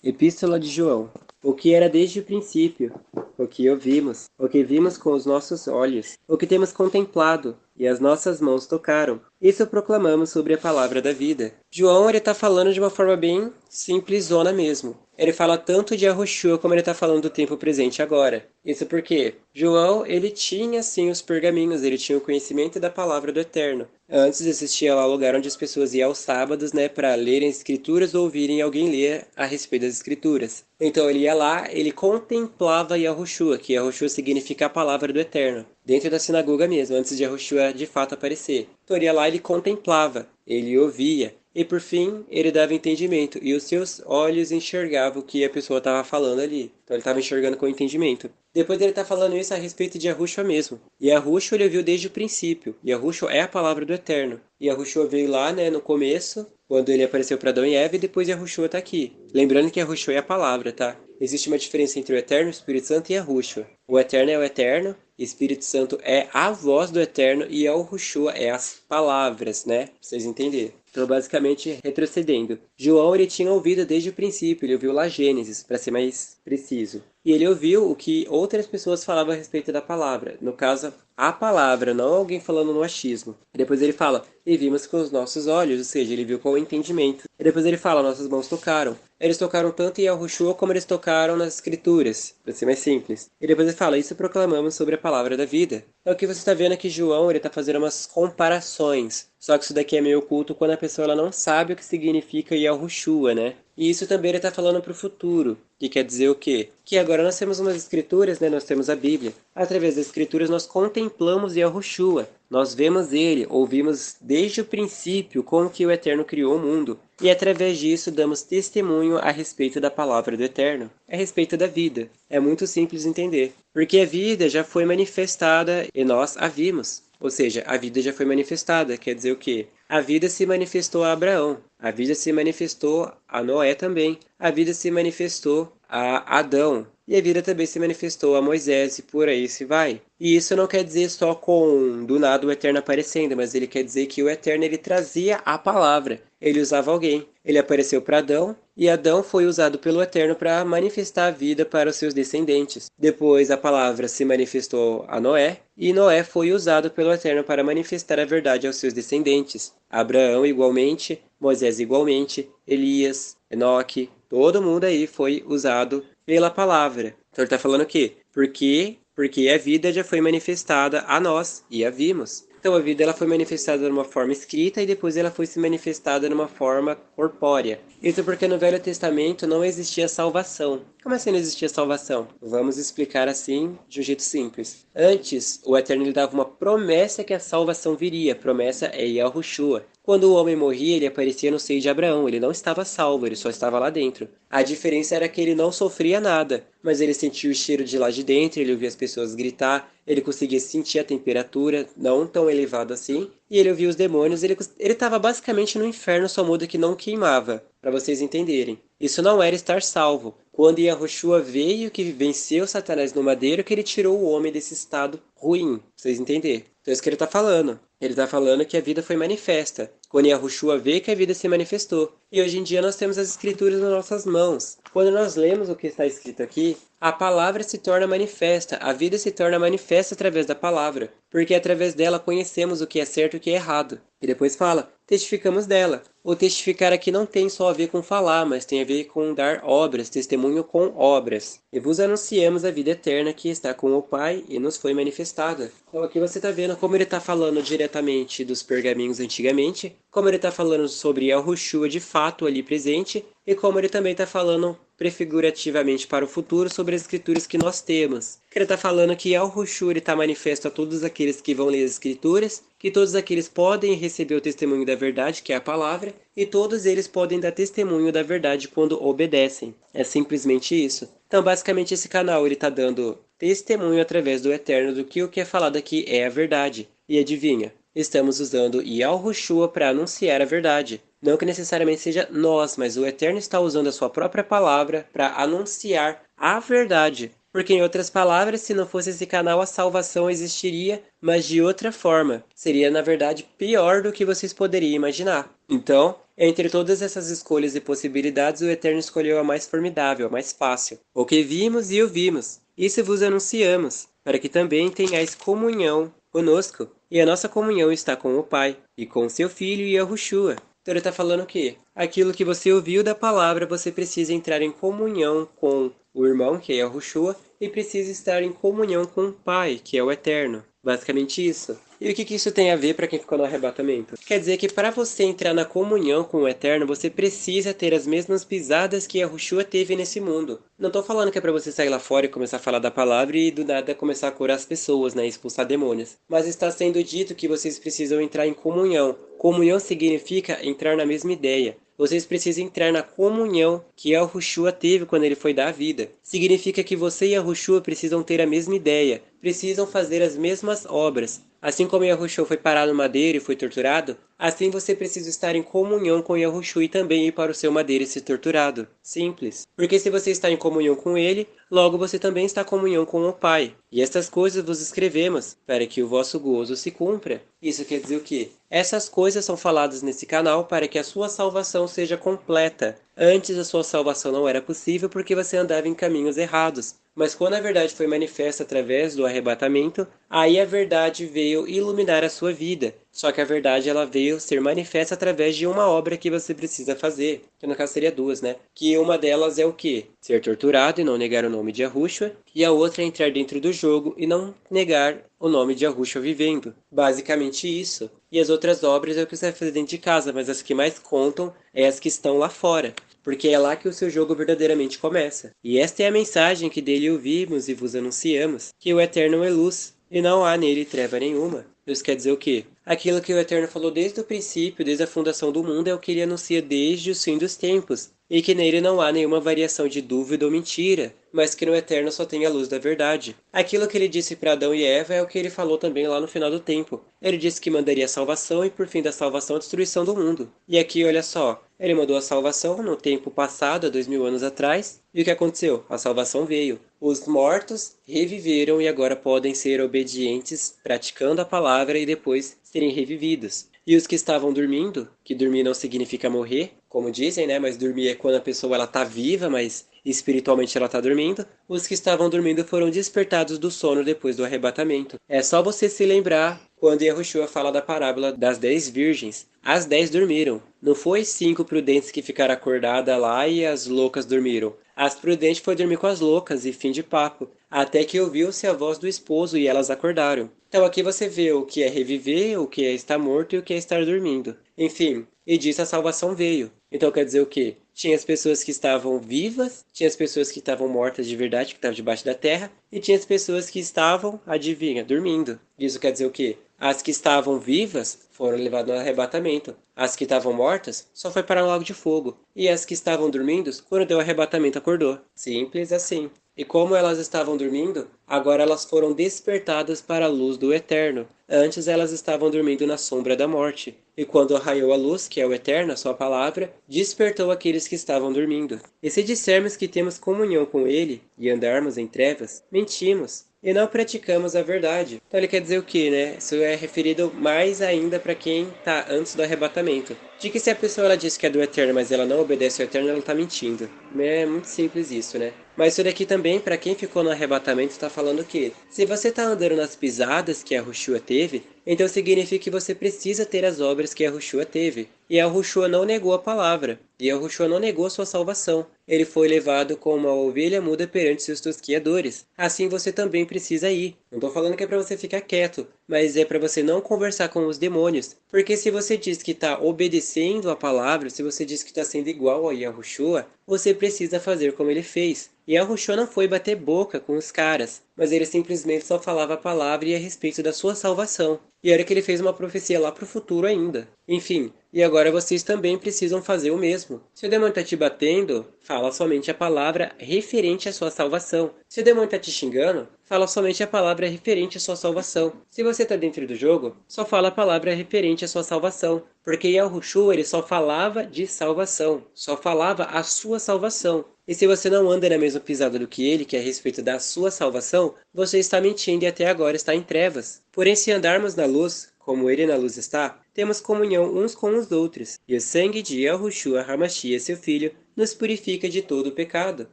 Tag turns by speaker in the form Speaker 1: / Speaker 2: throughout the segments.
Speaker 1: Epístola de João. O que era desde o princípio, o que ouvimos, o que vimos com os nossos olhos, o que temos contemplado e as nossas mãos tocaram. Isso proclamamos sobre a palavra da vida. João, ele tá falando de uma forma bem simplesona mesmo. Ele fala tanto de Yahushua como ele está falando do tempo presente agora. Isso porque João, ele tinha sim os pergaminhos, ele tinha o conhecimento da palavra do Eterno. Antes existia lá o lugar onde as pessoas iam aos sábados, né, para lerem as escrituras ou ouvirem alguém ler a respeito das escrituras. Então ele ia lá, ele contemplava Yahushua, que Yahushua significa a palavra do Eterno, dentro da sinagoga mesmo, antes de Yahushua de fato aparecer. Então ele ia lá, ele contemplava, ele ouvia, e por fim, ele dava entendimento, e os seus olhos enxergavam o que a pessoa estava falando ali. Então ele estava enxergando com entendimento. Depois ele está falando isso a respeito de Yahushua mesmo. E Yahushua ele viu desde o princípio. Yahushua é a palavra do Eterno. E Yahushua veio lá, né, no começo, quando ele apareceu para Adão e Eva, e depois Yahushua está aqui. Lembrando que Yahushua é a palavra, tá? Existe uma diferença entre o Eterno, o Espírito Santo e Yahushua. O Eterno é o Eterno, Espírito Santo é a voz do Eterno e Yahushua é as palavras, né? Pra vocês entenderem. Então, basicamente, retrocedendo. João, ele tinha ouvido desde o princípio, ele ouviu lá Gênesis, para ser mais preciso. E ele ouviu o que outras pessoas falavam a respeito da palavra. No caso, a palavra, não alguém falando no achismo. E depois ele fala, e vimos com os nossos olhos, ou seja, ele viu com o entendimento. E depois ele fala, nossas mãos tocaram. Eles tocaram tanto em Yahushua como eles tocaram nas escrituras, para ser mais simples. E depois ele fala, isso proclamamos sobre a palavra da vida. Então o que você está vendo é que João ele está fazendo umas comparações. Só que isso daqui é meio oculto quando a pessoa ela não sabe o que significa Yahushua, né? E isso também ele está falando para o futuro, que quer dizer o quê? Que agora nós temos umas escrituras, né? Nós temos a Bíblia. Através das escrituras nós contemplamos Yahushua. Nós vemos ele, ouvimos desde o princípio como que o Eterno criou o mundo. E através disso damos testemunho a respeito da palavra do Eterno, a respeito da vida. É muito simples entender. Porque a vida já foi manifestada e nós a vimos. Ou seja, a vida já foi manifestada, quer dizer o quê? A vida se manifestou a Abraão, a vida se manifestou a Noé também, a vida se manifestou a Adão, e a vida também se manifestou a Moisés, e por aí se vai. E isso não quer dizer só com do nada o Eterno aparecendo, mas ele quer dizer que o Eterno ele trazia a palavra, ele usava alguém. Ele apareceu para Adão, e Adão foi usado pelo Eterno para manifestar a vida para os seus descendentes. Depois a palavra se manifestou a Noé, e Noé foi usado pelo Eterno para manifestar a verdade aos seus descendentes. Abraão igualmente, Moisés igualmente, Elias, Enoque, todo mundo aí foi usado pela palavra. Então ele está falando o quê? Porque a vida já foi manifestada a nós e a vimos. Então a vida ela foi manifestada de uma forma escrita e depois ela foi se manifestada de uma forma corpórea. Isso porque no Velho Testamento não existia salvação. Como assim não existia salvação? Vamos explicar assim de um jeito simples. Antes, o Eterno lhe dava uma promessa que a salvação viria. A promessa é Yahushua. Quando o homem morria, ele aparecia no seio de Abraão. Ele não estava salvo, ele só estava lá dentro. A diferença era que ele não sofria nada, mas ele sentia o cheiro de lá de dentro, ele ouvia as pessoas gritar, ele conseguia sentir a temperatura, não tão elevada assim, e ele ouvia os demônios. Ele estava basicamente no inferno, só muda que não queimava, para vocês entenderem. Isso não era estar salvo. Quando Yahushua veio, que venceu Satanás no madeiro, que ele tirou o homem desse estado ruim, pra vocês entenderem. Então é isso que ele está falando. Ele está falando que a vida foi manifesta. Quando Yahushua veio, que a vida se manifestou. E hoje em dia nós temos as escrituras nas nossas mãos. Quando nós lemos o que está escrito aqui, a palavra se torna manifesta, a vida se torna manifesta através da palavra, porque através dela conhecemos o que é certo e o que é errado. E depois fala, testificamos dela. O testificar aqui não tem só a ver com falar, mas tem a ver com dar obras, testemunho com obras. E vos anunciamos a vida eterna que está com o Pai e nos foi manifestada. Então aqui você está vendo como ele está falando diretamente dos pergaminhos antigamente, como ele está falando sobre Yahushua de fato ali presente, e como ele também está falando prefigurativamente para o futuro sobre as escrituras que nós temos. Ele está falando que Yahushua está manifesto a todos aqueles que vão ler as escrituras, que todos aqueles podem receber o testemunho da verdade, que é a palavra, e todos eles podem dar testemunho da verdade quando obedecem. É simplesmente isso. Então, basicamente, esse canal ele está dando testemunho através do Eterno do que o que é falado aqui é a verdade. E adivinha? Estamos usando Yahushua para anunciar a verdade. Não que necessariamente seja nós, mas o Eterno está usando a sua própria palavra para anunciar a verdade. Porque, em outras palavras, se não fosse esse canal, a salvação existiria, mas de outra forma. Seria, na verdade, pior do que vocês poderiam imaginar. Então, Entre todas essas escolhas e possibilidades, o Eterno escolheu a mais formidável, a mais fácil. O que vimos e ouvimos, isso vos anunciamos, para que também tenhais comunhão conosco. E a nossa comunhão está com o Pai, e com seu Filho Yahushua. Então ele está falando o quê? Aquilo que você ouviu da palavra, você precisa entrar em comunhão com o irmão, que é Yahushua, e precisa estar em comunhão com o Pai, que é o Eterno. Basicamente isso. E o que isso tem a ver para quem ficou no arrebatamento? Quer dizer que para você entrar na comunhão com o Eterno, você precisa ter as mesmas pisadas que Yahushua teve nesse mundo. Não estou falando que é para você sair lá fora e começar a falar da palavra e do nada começar a curar as pessoas, né, expulsar demônios. Mas está sendo dito que vocês precisam entrar em comunhão. Comunhão significa entrar na mesma ideia. Vocês precisam entrar na comunhão que Yahushua teve quando ele foi dar a vida. Significa que você e Yahushua precisam ter a mesma ideia, precisam fazer as mesmas obras. Assim como Yahushua foi parado no madeiro e foi torturado, assim você precisa estar em comunhão com Yahushua e também ir para o seu madeiro e ser torturado. Simples. Porque se você está em comunhão com ele, logo você também está em comunhão com o Pai. E estas coisas vos escrevemos, para que o vosso gozo se cumpra. Isso quer dizer o quê? Essas coisas são faladas nesse canal para que a sua salvação seja completa. Antes a sua salvação não era possível porque você andava em caminhos errados. Mas quando a verdade foi manifesta através do arrebatamento, aí a verdade veio iluminar a sua vida. Só que a verdade ela veio ser manifesta através de uma obra que você precisa fazer. Que no caso seria duas, né? Que uma delas é o quê? Ser torturado e não negar o nome de Yahushua. E a outra é entrar dentro do jogo e não negar o nome de Yahushua vivendo. Basicamente isso. E as outras obras é o que você vai fazer dentro de casa, mas as que mais contam é as que estão lá fora. Porque é lá que o seu jogo verdadeiramente começa. E esta é a mensagem que dele ouvimos e vos anunciamos, que o Eterno é luz, e não há nele treva nenhuma. Isso quer dizer o quê? Aquilo que o Eterno falou desde o princípio, desde a fundação do mundo, é o que ele anuncia desde o fim dos tempos, e que nele não há nenhuma variação de dúvida ou mentira, mas que no Eterno só tem a luz da verdade. Aquilo que ele disse para Adão e Eva é o que ele falou também lá no final do tempo. Ele disse que mandaria a salvação e por fim da salvação a destruição do mundo. E aqui, olha só, ele mandou a salvação no tempo passado, há 2000 anos atrás, e o que aconteceu? A salvação veio. Os mortos reviveram e agora podem ser obedientes, praticando a palavra e depois serem revividos. E os que estavam dormindo, que dormir não significa morrer, como dizem, né? Mas dormir é quando a pessoa ela tá viva, mas espiritualmente ela está dormindo. Os que estavam dormindo foram despertados do sono depois do arrebatamento. É só você se lembrar quando Yahushua fala da parábola das 10 virgens. As 10 dormiram. Não foi 5 prudentes que ficaram acordadas lá e as loucas dormiram. As prudentes foi dormir com as loucas e fim de papo. Até que ouviu-se a voz do esposo e elas acordaram. Então aqui você vê o que é reviver, o que é estar morto e o que é estar dormindo. Enfim, e disso a salvação veio. Então quer dizer o quê? Tinha as pessoas que estavam vivas, tinha as pessoas que estavam mortas de verdade, que estavam debaixo da terra, e tinha as pessoas que estavam, adivinha, dormindo. Isso quer dizer o quê? As que estavam vivas foram levadas no arrebatamento. As que estavam mortas só foi para um lago de fogo. E as que estavam dormindo, quando deu o arrebatamento, acordou. Simples assim. E como elas estavam dormindo, agora elas foram despertadas para a luz do Eterno. Antes elas estavam dormindo na sombra da morte. E quando raiou a luz, que é o Eterno, a sua palavra, despertou aqueles que estavam dormindo. E se dissermos que temos comunhão com ele e andarmos em trevas, mentimos e não praticamos a verdade. Então ele quer dizer o que, né? Isso é referido mais ainda para quem está antes do arrebatamento. De que se a pessoa ela diz que é do Eterno, mas ela não obedece ao Eterno, ela está mentindo. É muito simples isso, né? Mas isso daqui também, para quem ficou no arrebatamento, está falando que se você está andando nas pisadas que a Yahushua teve, então significa que você precisa ter as obras que a Yahushua teve. E a Yahushua não negou a palavra. E a Yahushua não negou sua salvação. Ele foi levado como uma ovelha muda perante seus tosquiadores. Assim você também precisa ir. Não estou falando que é para você ficar quieto, mas é para você não conversar com os demônios. Porque se você diz que está obedecendo a palavra, se você diz que está sendo igual a Yahushua, você precisa fazer como ele fez. E Yahushua não foi bater boca com os caras, mas ele simplesmente só falava a palavra e a respeito da sua salvação. E era que ele fez uma profecia lá para o futuro ainda. Enfim, e agora vocês também precisam fazer o mesmo. Se o demônio está te batendo, fala somente a palavra referente à sua salvação. Se o demônio está te xingando, fala somente a palavra referente à sua salvação. Se você está dentro do jogo, só fala a palavra referente à sua salvação. Porque Yahushua ele só falava de salvação, só falava a sua salvação. E se você não anda na mesma pisada do que ele, que é a respeito da sua salvação, você está mentindo e até agora está em trevas. Porém, se andarmos na luz, como ele na luz está, temos comunhão uns com os outros, e o sangue de Yahushua HaMashiach, seu Filho, nos purifica de todo o pecado.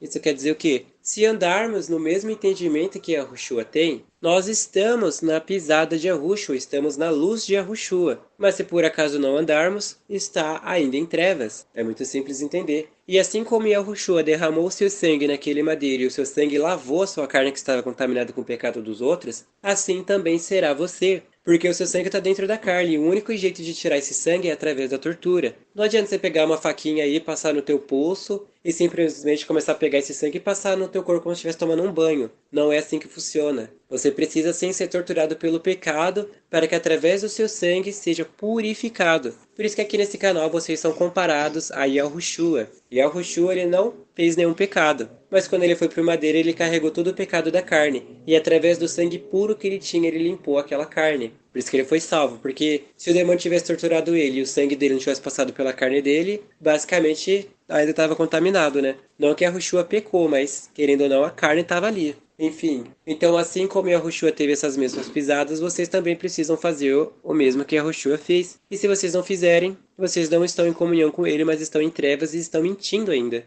Speaker 1: Isso quer dizer o quê? Se andarmos no mesmo entendimento que Yahushua tem, nós estamos na pisada de Yahushua, estamos na luz de Yahushua. Mas se por acaso não andarmos, está ainda em trevas. É muito simples entender. E assim como Yahushua derramou seu sangue naquele madeiro e o seu sangue lavou a sua carne que estava contaminada com o pecado dos outros, assim também será você. Porque o seu sangue está dentro da carne e o único jeito de tirar esse sangue é através da tortura. Não adianta você pegar uma faquinha aí, passar no teu pulso e simplesmente começar a pegar esse sangue e passar no teu corpo como se estivesse tomando um banho. Não é assim que funciona. Você precisa sim ser torturado pelo pecado para que através do seu sangue seja purificado. Por isso que aqui nesse canal vocês são comparados a Yahushua. Yahushua ele não fez nenhum pecado, mas quando ele foi para o madeiro ele carregou todo o pecado da carne e através do sangue puro que ele tinha ele limpou aquela carne. Por isso que ele foi salvo, porque se o demônio tivesse torturado ele e o sangue dele não tivesse passado pela carne dele, basicamente ainda estava contaminado, né? Não que a Yahushua pecou, mas querendo ou não a carne estava ali. Enfim, então assim como Yahushua teve essas mesmas pisadas, vocês também precisam fazer o mesmo que Yahushua fez. E se vocês não fizerem, vocês não estão em comunhão com ele, mas estão em trevas e estão mentindo ainda.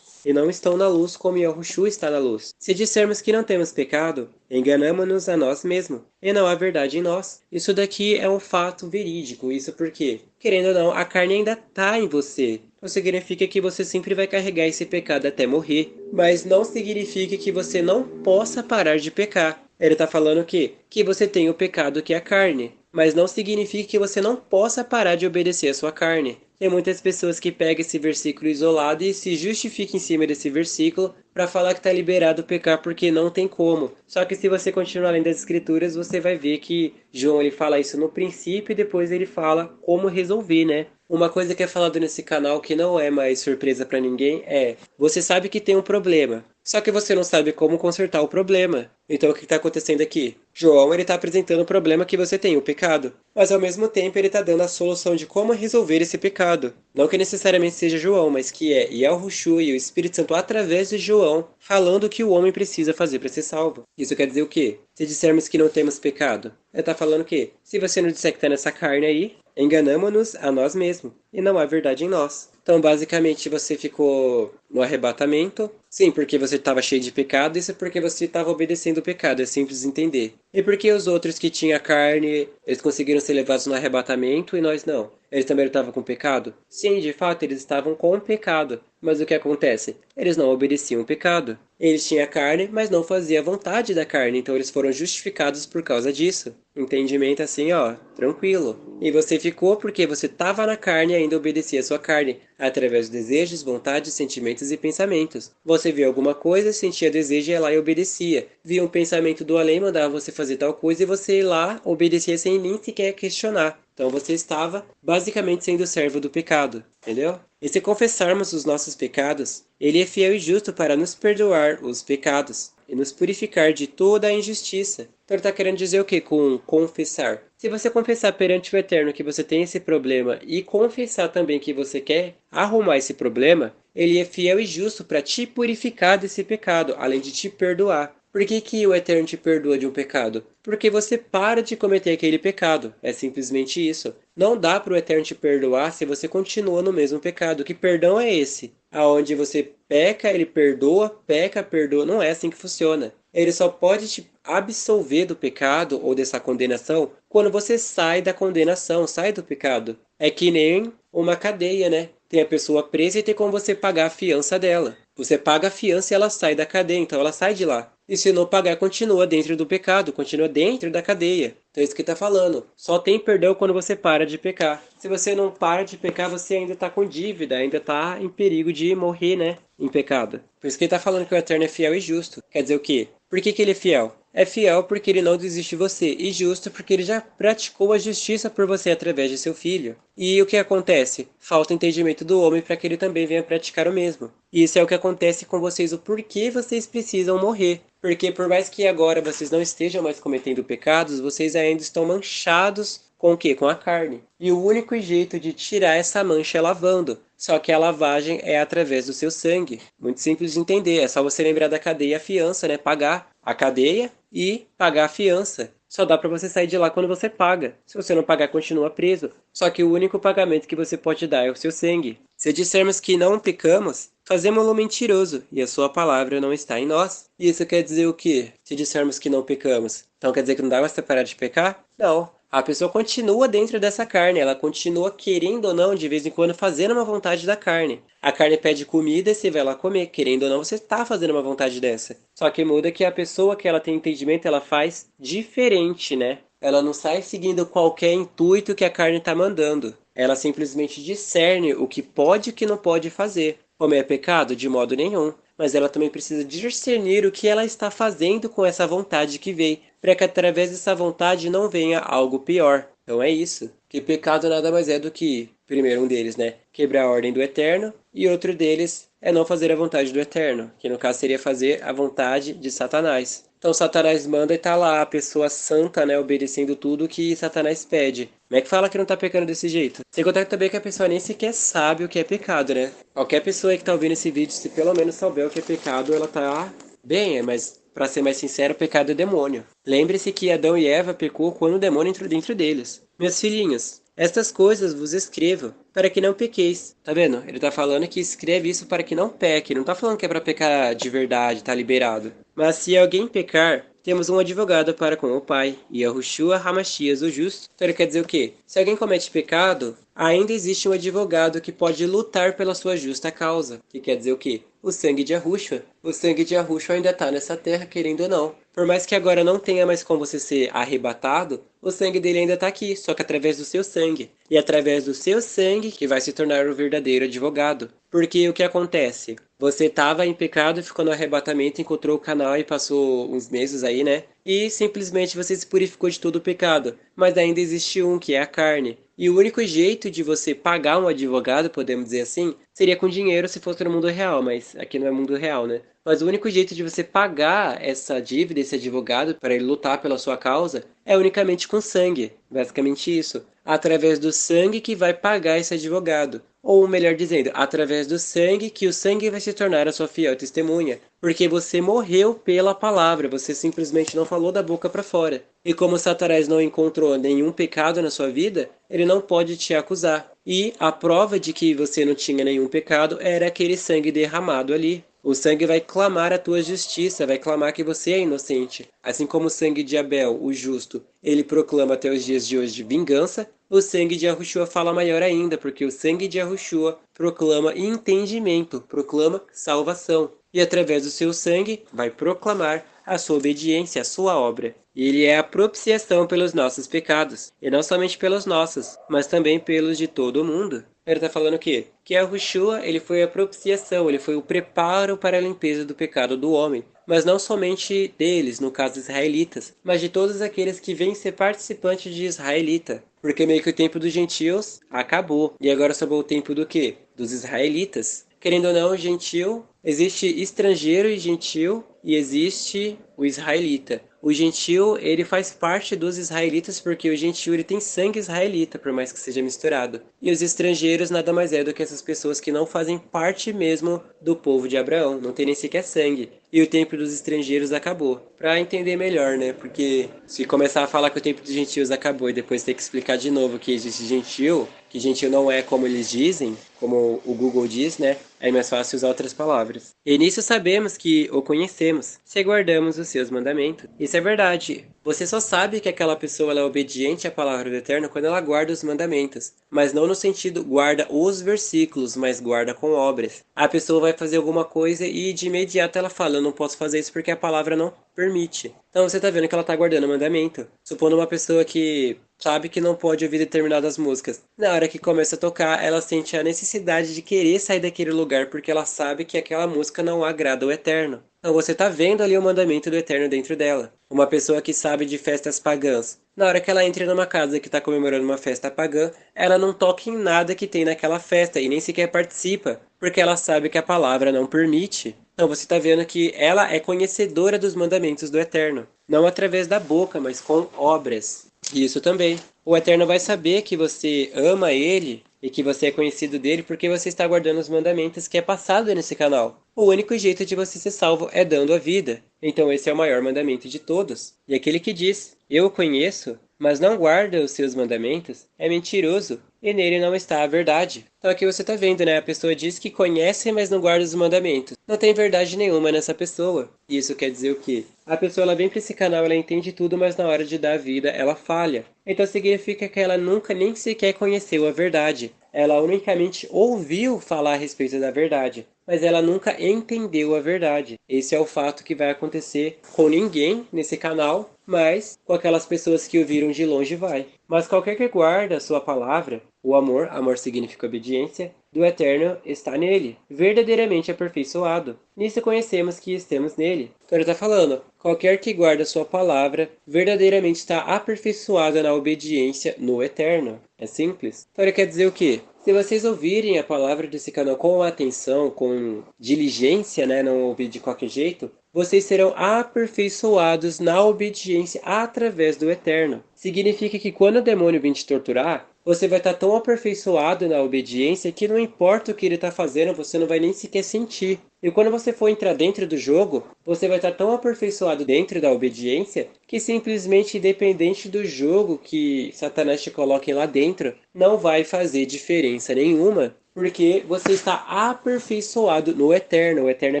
Speaker 1: E não estão na luz como Yahushua está na luz. Se dissermos que não temos pecado, enganamo-nos a nós mesmos, e não há verdade em nós. Isso daqui é um fato verídico, isso porque, querendo ou não, a carne ainda está em você. Então significa que você sempre vai carregar esse pecado até morrer. Mas não significa que você não possa parar de pecar. Ele está falando o quê? Que você tem o pecado que é a carne. Mas não significa que você não possa parar de obedecer a sua carne. Tem muitas pessoas que pegam esse versículo isolado e se justificam em cima desse versículo para falar que está liberado pecar porque não tem como. Só que se você continuar lendo as escrituras, você vai ver que João ele fala isso no princípio e depois ele fala como resolver, né? Uma coisa que é falado nesse canal que não é mais surpresa para ninguém é: você sabe que tem um problema, só que você não sabe como consertar o problema. Então o que está acontecendo aqui? João ele está apresentando o problema que você tem, o pecado. Mas ao mesmo tempo ele está dando a solução de como resolver esse pecado. Não que necessariamente seja João, mas que é Yahushua e o Espírito Santo através de João falando o que o homem precisa fazer para ser salvo. Isso quer dizer o quê? Se dissermos que não temos pecado, ele está falando o quê? Se você não disser que está nessa carne aí, enganamo-nos a nós mesmos, e não há verdade em nós. Então, basicamente, você ficou no arrebatamento. Sim, porque você estava cheio de pecado, isso é porque você estava obedecendo o pecado, é simples entender. E porque os outros que tinham carne, eles conseguiram ser levados no arrebatamento e nós não? Eles também estavam com pecado? Sim, de fato, eles estavam com pecado. Mas o que acontece? Eles não obedeciam o pecado. Eles tinham carne, mas não faziam a vontade da carne, então eles foram justificados por causa disso. Entendimento assim, ó, tranquilo. E você ficou porque você estava na carne e ainda obedecia a sua carne, através dos desejos, vontades, sentimentos e pensamentos. Você via alguma coisa, sentia desejo e ia lá e obedecia. Via um pensamento do além, mandava você fazer tal coisa e você ia lá, obedecia sem nem sequer questionar. Então você estava basicamente sendo servo do pecado, entendeu? E se confessarmos os nossos pecados, ele é fiel e justo para nos perdoar os pecados e nos purificar de toda a injustiça. Então ele está querendo dizer o que com confessar? Se você confessar perante o Eterno que você tem esse problema e confessar também que você quer arrumar esse problema, ele é fiel e justo para te purificar desse pecado, além de te perdoar. Por que o Eterno te perdoa de um pecado? Porque você para de cometer aquele pecado. É simplesmente isso. Não dá para o Eterno te perdoar se você continua no mesmo pecado. Que perdão é esse? Aonde você peca, ele perdoa, peca, perdoa. Não é assim que funciona. Ele só pode te absolver do pecado ou dessa condenação quando você sai da condenação, sai do pecado. É que nem uma cadeia, né? Tem a pessoa presa e tem como você pagar a fiança dela. Você paga a fiança e ela sai da cadeia, então ela sai de lá. E se não pagar, continua dentro do pecado, continua dentro da cadeia. Então é isso que está falando. Só tem perdão quando você para de pecar. Se você não para de pecar, você ainda está com dívida, ainda está em perigo de morrer, né? Em pecado. Por isso que ele está falando que o Eterno é fiel e justo. Quer dizer o quê? Por que ele é fiel? É fiel porque ele não desiste de você, e justo porque ele já praticou a justiça por você através de seu filho. E o que acontece? Falta entendimento do homem para que ele também venha praticar o mesmo. E isso é o que acontece com vocês, o porquê vocês precisam morrer. Porque por mais que agora vocês não estejam mais cometendo pecados, vocês ainda estão manchados com o quê? Com a carne. E o único jeito de tirar essa mancha é lavando. Só que a lavagem é através do seu sangue. Muito simples de entender. É só você lembrar da cadeia e a fiança, né? Pagar a cadeia e pagar a fiança. só dá para você sair de lá quando você paga. Se você não pagar, continua preso. Só que o único pagamento que você pode dar é o seu sangue. Se dissermos que não pecamos, fazemos-lo mentiroso, e a sua palavra não está em nós. E isso quer dizer o quê? Se dissermos que não pecamos, então quer dizer que não dá mais para parar de pecar? Não. A pessoa continua dentro dessa carne, ela continua querendo ou não, de vez em quando, fazendo uma vontade da carne. A carne pede comida e você vai lá comer, querendo ou não, você está fazendo uma vontade dessa. Só que muda que a pessoa que ela tem entendimento, ela faz diferente, né? Ela não sai seguindo qualquer intuito que a carne está mandando. Ela simplesmente discerne o que pode e o que não pode fazer. Comer é pecado? De modo nenhum. Mas ela também precisa discernir o que ela está fazendo com essa vontade que veio, para que através dessa vontade não venha algo pior. Então é isso. Que pecado nada mais é do que, primeiro um deles, né? Quebrar a ordem do Eterno, e outro deles é não fazer a vontade do Eterno, que no caso seria fazer a vontade de Satanás. Então Satanás manda e tá lá a pessoa santa, né, obedecendo tudo que Satanás pede. Como é que fala que não tá pecando desse jeito? Sem contar também que a pessoa nem sequer sabe o que é pecado, né? Qualquer pessoa aí que tá ouvindo esse vídeo, se pelo menos souber o que é pecado, ela tá bem, mas para ser mais sincero, pecado é demônio. Lembre-se que Adão e Eva pecou quando o demônio entrou dentro deles. Meus filhinhos, estas coisas vos escrevo para que não pequeis. Tá vendo? Ele tá falando que escreve isso para que não peque. Não tá falando que é para pecar de verdade, tá liberado. Mas se alguém pecar, temos um advogado para com o Pai, Yahushua Hamashiach, o justo. Então ele quer dizer o quê? Se alguém comete pecado, ainda existe um advogado que pode lutar pela sua justa causa. Que quer dizer o quê? O sangue de Yahushua. O sangue de Yahushua ainda está nessa terra, querendo ou não. Por mais que agora não tenha mais como você ser arrebatado, o sangue dele ainda está aqui, só que através do seu sangue. E através do seu sangue que vai se tornar o verdadeiro advogado. Porque o que acontece? Você estava em pecado, ficou no arrebatamento, encontrou o canal e passou uns meses aí, né? E simplesmente você se purificou de todo o pecado. Mas ainda existe um, que é a carne. E o único jeito de você pagar um advogado, podemos dizer assim, seria com dinheiro se fosse no mundo real, mas aqui não é mundo real, né? Mas o único jeito de você pagar essa dívida, esse advogado, para ele lutar pela sua causa, é unicamente com sangue. Basicamente isso. Através do sangue que vai pagar esse advogado. Ou melhor dizendo, através do sangue, que o sangue vai se tornar a sua fiel testemunha. Porque você morreu pela palavra, você simplesmente não falou da boca para fora. E como Satanás não encontrou nenhum pecado na sua vida, ele não pode te acusar. E a prova de que você não tinha nenhum pecado era aquele sangue derramado ali. O sangue vai clamar a tua justiça, vai clamar que você é inocente. Assim como o sangue de Abel, o justo, ele proclama até os dias de hoje de vingança, o sangue de Yahushua fala maior ainda, porque o sangue de Yahushua proclama entendimento, proclama salvação. E através do seu sangue vai proclamar a sua obediência, a sua obra. E ele é a propiciação pelos nossos pecados, e não somente pelos nossos, mas também pelos de todo o mundo. Ele está falando o quê? Que Yahushua, ele foi a propiciação, ele foi o preparo para a limpeza do pecado do homem. Mas não somente deles, no caso israelitas, mas de todos aqueles que vêm ser participantes de israelita. Porque meio que o tempo dos gentios acabou. E agora sobrou o tempo do quê? Dos israelitas. Querendo ou não, gentil, existe estrangeiro e gentil, e existe o israelita. O gentil, ele faz parte dos israelitas porque o gentil ele tem sangue israelita, por mais que seja misturado. E os estrangeiros nada mais é do que essas pessoas que não fazem parte mesmo do povo de Abraão, não tem nem sequer sangue. E o tempo dos estrangeiros acabou. Pra entender melhor, né? Porque se começar a falar que o tempo dos gentios acabou e depois ter que explicar de novo que existe gentil, que gentil não é como eles dizem, como o Google diz, né? É mais fácil usar outras palavras. E nisso sabemos que o conhecemos, se guardamos os seus mandamentos. Isso é verdade. Você só sabe que aquela pessoa ela é obediente à palavra do Eterno quando ela guarda os mandamentos. Mas não no sentido guarda os versículos, mas guarda com obras. A pessoa vai fazer alguma coisa e de imediato ela fala, eu não posso fazer isso porque a palavra não permite. Então você tá vendo que ela tá guardando o mandamento. Supondo uma pessoa que sabe que não pode ouvir determinadas músicas. Na hora que começa a tocar, ela sente a necessidade de querer sair daquele lugar porque ela sabe que aquela música não agrada ao Eterno. Então você tá vendo ali o mandamento do Eterno dentro dela. Uma pessoa que sabe de festas pagãs. Na hora que ela entra numa casa que está comemorando uma festa pagã, ela não toca em nada que tem naquela festa e nem sequer participa, porque ela sabe que a palavra não permite. Então você está vendo que ela é conhecedora dos mandamentos do Eterno. Não através da boca, mas com obras. E isso também. O Eterno vai saber que você ama Ele e que você é conhecido dele porque você está guardando os mandamentos que é passado nesse canal. O único jeito de você ser salvo é dando a vida. Então esse é o maior mandamento de todos. E aquele que diz, eu o conheço, mas não guarda os seus mandamentos, é mentiroso, e nele não está a verdade. Então aqui você está vendo, né? A pessoa diz que conhece, mas não guarda os mandamentos. Não tem verdade nenhuma nessa pessoa. E isso quer dizer o quê? A pessoa ela vem para esse canal, ela entende tudo, mas na hora de dar a vida, ela falha. Então significa que ela nunca nem sequer conheceu a verdade. Ela unicamente ouviu falar a respeito da verdade, mas ela nunca entendeu a verdade. Esse é o fato que vai acontecer com ninguém nesse canal, mas com aquelas pessoas que o viram de longe vai. Mas qualquer que guarda a sua palavra, o amor significa obediência, do Eterno está nele, verdadeiramente aperfeiçoado. Nisso conhecemos que estamos nele. Então ele está falando, qualquer que guarda a sua palavra, verdadeiramente está aperfeiçoado na obediência no Eterno. É simples. Então ele quer dizer o quê? Se vocês ouvirem a palavra desse canal com atenção, com diligência, né, não ouvir de qualquer jeito, vocês serão aperfeiçoados na obediência através do Eterno. Significa que quando o demônio vir te torturar, você vai estar tão aperfeiçoado na obediência que não importa o que ele está fazendo, você não vai nem sequer sentir. E quando você for entrar dentro do jogo, você vai estar tão aperfeiçoado dentro da obediência que simplesmente, independente do jogo que Satanás te coloque lá dentro, não vai fazer diferença nenhuma, porque você está aperfeiçoado no Eterno. O Eterno é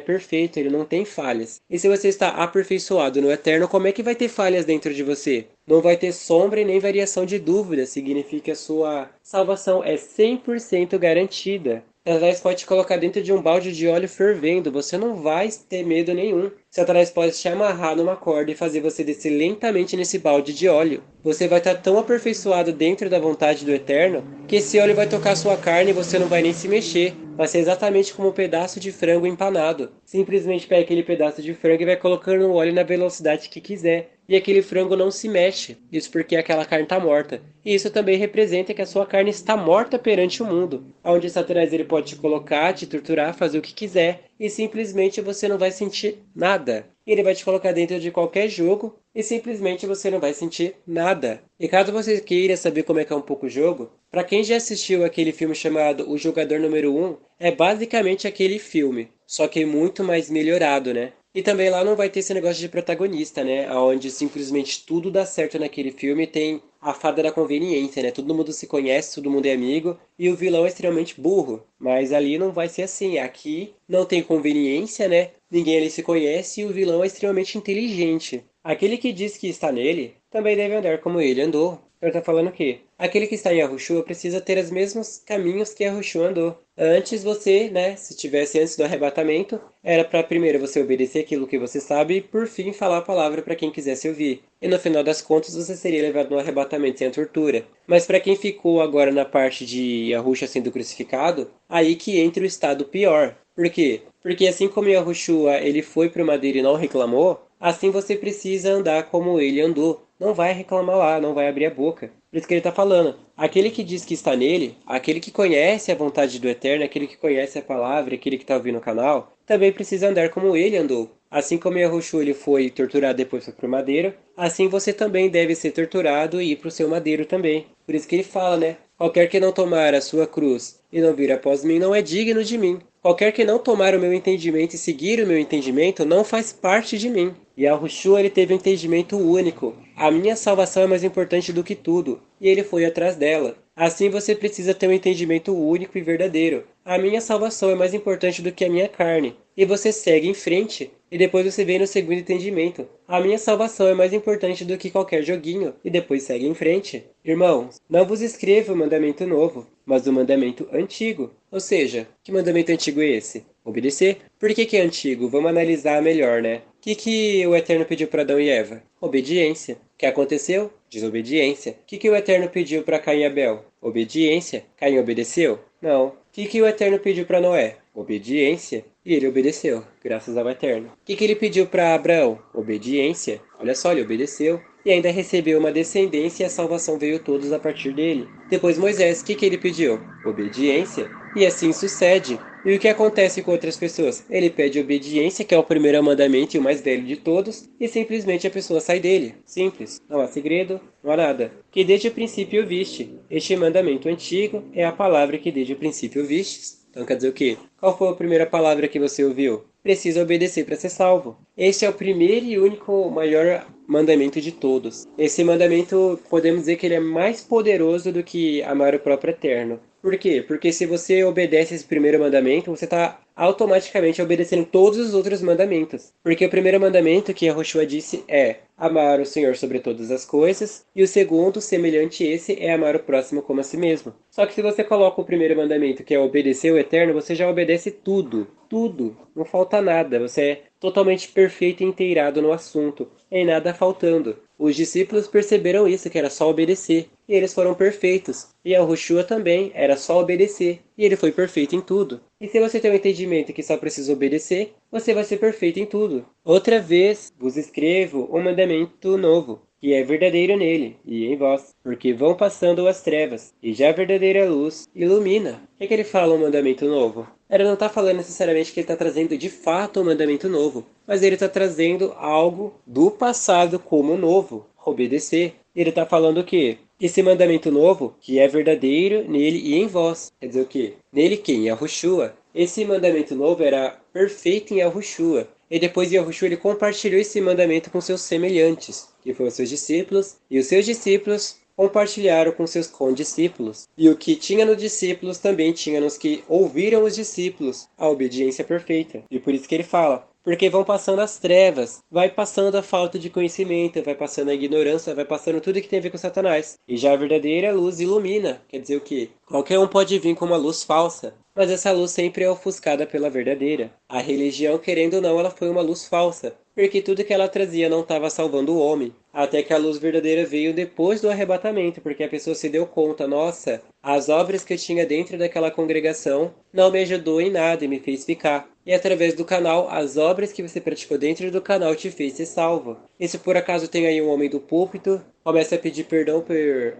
Speaker 1: perfeito, ele não tem falhas. E se você está aperfeiçoado no Eterno, como é que vai ter falhas dentro de você? Não vai ter sombra e nem variação de dúvida. Significa que a sua salvação é 100% garantida. Satanás pode te colocar dentro de um balde de óleo fervendo, você não vai ter medo nenhum. Satanás pode te amarrar numa corda e fazer você descer lentamente nesse balde de óleo. Você vai estar tão aperfeiçoado dentro da vontade do Eterno que esse óleo vai tocar sua carne e você não vai nem se mexer. Vai ser exatamente como um pedaço de frango empanado. Simplesmente pega aquele pedaço de frango e vai colocando o óleo na velocidade que quiser. E aquele frango não se mexe. Isso porque aquela carne está morta. E isso também representa que a sua carne está morta perante o mundo. Onde Satanás ele pode te colocar, te torturar, fazer o que quiser. E simplesmente você não vai sentir nada. Ele vai te colocar dentro de qualquer jogo e simplesmente você não vai sentir nada. E caso você queira saber como é que é um pouco o jogo, para quem já assistiu aquele filme chamado O Jogador Número 1, é basicamente aquele filme, só que muito mais melhorado, né? E também lá não vai ter esse negócio de protagonista, né? Onde simplesmente tudo dá certo naquele filme, tem a fada da conveniência, né? Todo mundo se conhece, todo mundo é amigo e o vilão é extremamente burro. Mas ali não vai ser assim. Aqui não tem conveniência, né? Ninguém ali se conhece e o vilão é extremamente inteligente. Aquele que diz que está nele também deve andar como ele andou. Ele está falando o quê? Aquele que está em Yahushua precisa ter os mesmos caminhos que Yahushua andou. Antes você, né, se tivesse antes do arrebatamento, era para primeiro você obedecer aquilo que você sabe e por fim falar a palavra para quem quisesse ouvir. E no final das contas você seria levado no arrebatamento sem a tortura. Mas para quem ficou agora na parte de Yahushua sendo crucificado, aí que entra o estado pior. Por quê? Porque assim como Yahushua ele foi para o madeiro e não reclamou, assim você precisa andar como ele andou. Não vai reclamar lá, não vai abrir a boca. Por isso que ele está falando. Aquele que diz que está nele, aquele que conhece a vontade do Eterno, aquele que conhece a palavra, aquele que está ouvindo o canal, também precisa andar como ele andou. Assim como Yahushua ele foi torturado e depois foi para o madeiro, assim você também deve ser torturado e ir para o seu madeiro também. Por isso que ele fala, né? Qualquer que não tomar a sua cruz e não vir após mim não é digno de mim. Qualquer que não tomar o meu entendimento e seguir o meu entendimento não faz parte de mim. E Yahushua ele teve um entendimento único. A minha salvação é mais importante do que tudo. E ele foi atrás dela. Assim você precisa ter um entendimento único e verdadeiro. A minha salvação é mais importante do que a minha carne. E você segue em frente. E depois você vem no segundo entendimento. A minha salvação é mais importante do que qualquer joguinho. E depois segue em frente. Irmãos, não vos escrevo o mandamento novo, mas o mandamento antigo. Ou seja, que mandamento antigo é esse? Obedecer. Por que é antigo? Vamos analisar melhor, né? O que o Eterno pediu para Adão e Eva? Obediência. O que aconteceu? Desobediência. O que o Eterno pediu para Caim e Abel? Obediência. Caim obedeceu? Não. O que o Eterno pediu para Noé? Obediência. E ele obedeceu, graças ao Eterno. O que ele pediu para Abraão? Obediência. Olha só, ele obedeceu. E ainda recebeu uma descendência e a salvação veio todos a partir dele. Depois Moisés, o que ele pediu? Obediência. E assim sucede. E o que acontece com outras pessoas? Ele pede obediência, que é o primeiro mandamento e o mais velho de todos, e simplesmente a pessoa sai dele. Simples. Não há segredo, não há nada. Que desde o princípio viste. Este mandamento antigo é a palavra que desde o princípio vistes. Então quer dizer o quê? Qual foi a primeira palavra que você ouviu? Precisa obedecer para ser salvo. Este é o primeiro e único maior mandamento de todos. Esse mandamento, podemos dizer que ele é mais poderoso do que amar o próprio Eterno. Por quê? Porque se você obedece esse primeiro mandamento, você está automaticamente obedecendo todos os outros mandamentos. Porque o primeiro mandamento que Yahushua disse é amar o Senhor sobre todas as coisas, e o segundo, semelhante a esse, é amar o próximo como a si mesmo. Só que se você coloca o primeiro mandamento, que é obedecer o Eterno, você já obedece tudo. Tudo. Não falta nada. Você é totalmente perfeito e inteirado no assunto. Em nada faltando. Os discípulos perceberam isso, que era só obedecer. E eles foram perfeitos. E Yahushua também era só obedecer. E ele foi perfeito em tudo. E se você tem um entendimento que só precisa obedecer, você vai ser perfeito em tudo. Outra vez vos escrevo um mandamento novo, que é verdadeiro nele e em vós, porque vão passando as trevas, e já a verdadeira luz ilumina. O que ele fala um mandamento novo? Ele não está falando necessariamente que ele está trazendo de fato um mandamento novo, mas ele está trazendo algo do passado como novo, obedecer. Ele está falando o quê? Esse mandamento novo, que é verdadeiro nele e em vós. Quer dizer o quê? Nele quem? Yahushua. Esse mandamento novo era perfeito em Yahushua. E depois Yahushua ele compartilhou esse mandamento com seus semelhantes, que foram seus discípulos, e os seus discípulos compartilharam com seus condiscípulos. E o que tinha nos discípulos também tinha nos que ouviram os discípulos, a obediência perfeita. E por isso que ele fala, porque vão passando as trevas, vai passando a falta de conhecimento, vai passando a ignorância, vai passando tudo que tem a ver com Satanás. E já a verdadeira luz ilumina. Quer dizer o quê? Qualquer um pode vir com uma luz falsa, mas essa luz sempre é ofuscada pela verdadeira. A religião, querendo ou não, ela foi uma luz falsa, porque tudo que ela trazia não estava salvando o homem. Até que a luz verdadeira veio depois do arrebatamento, porque a pessoa se deu conta, nossa, as obras que eu tinha dentro daquela congregação não me ajudou em nada e me fez ficar. E através do canal, as obras que você praticou dentro do canal te fez ser salvo. E se por acaso tem aí um homem do púlpito, começa a pedir perdão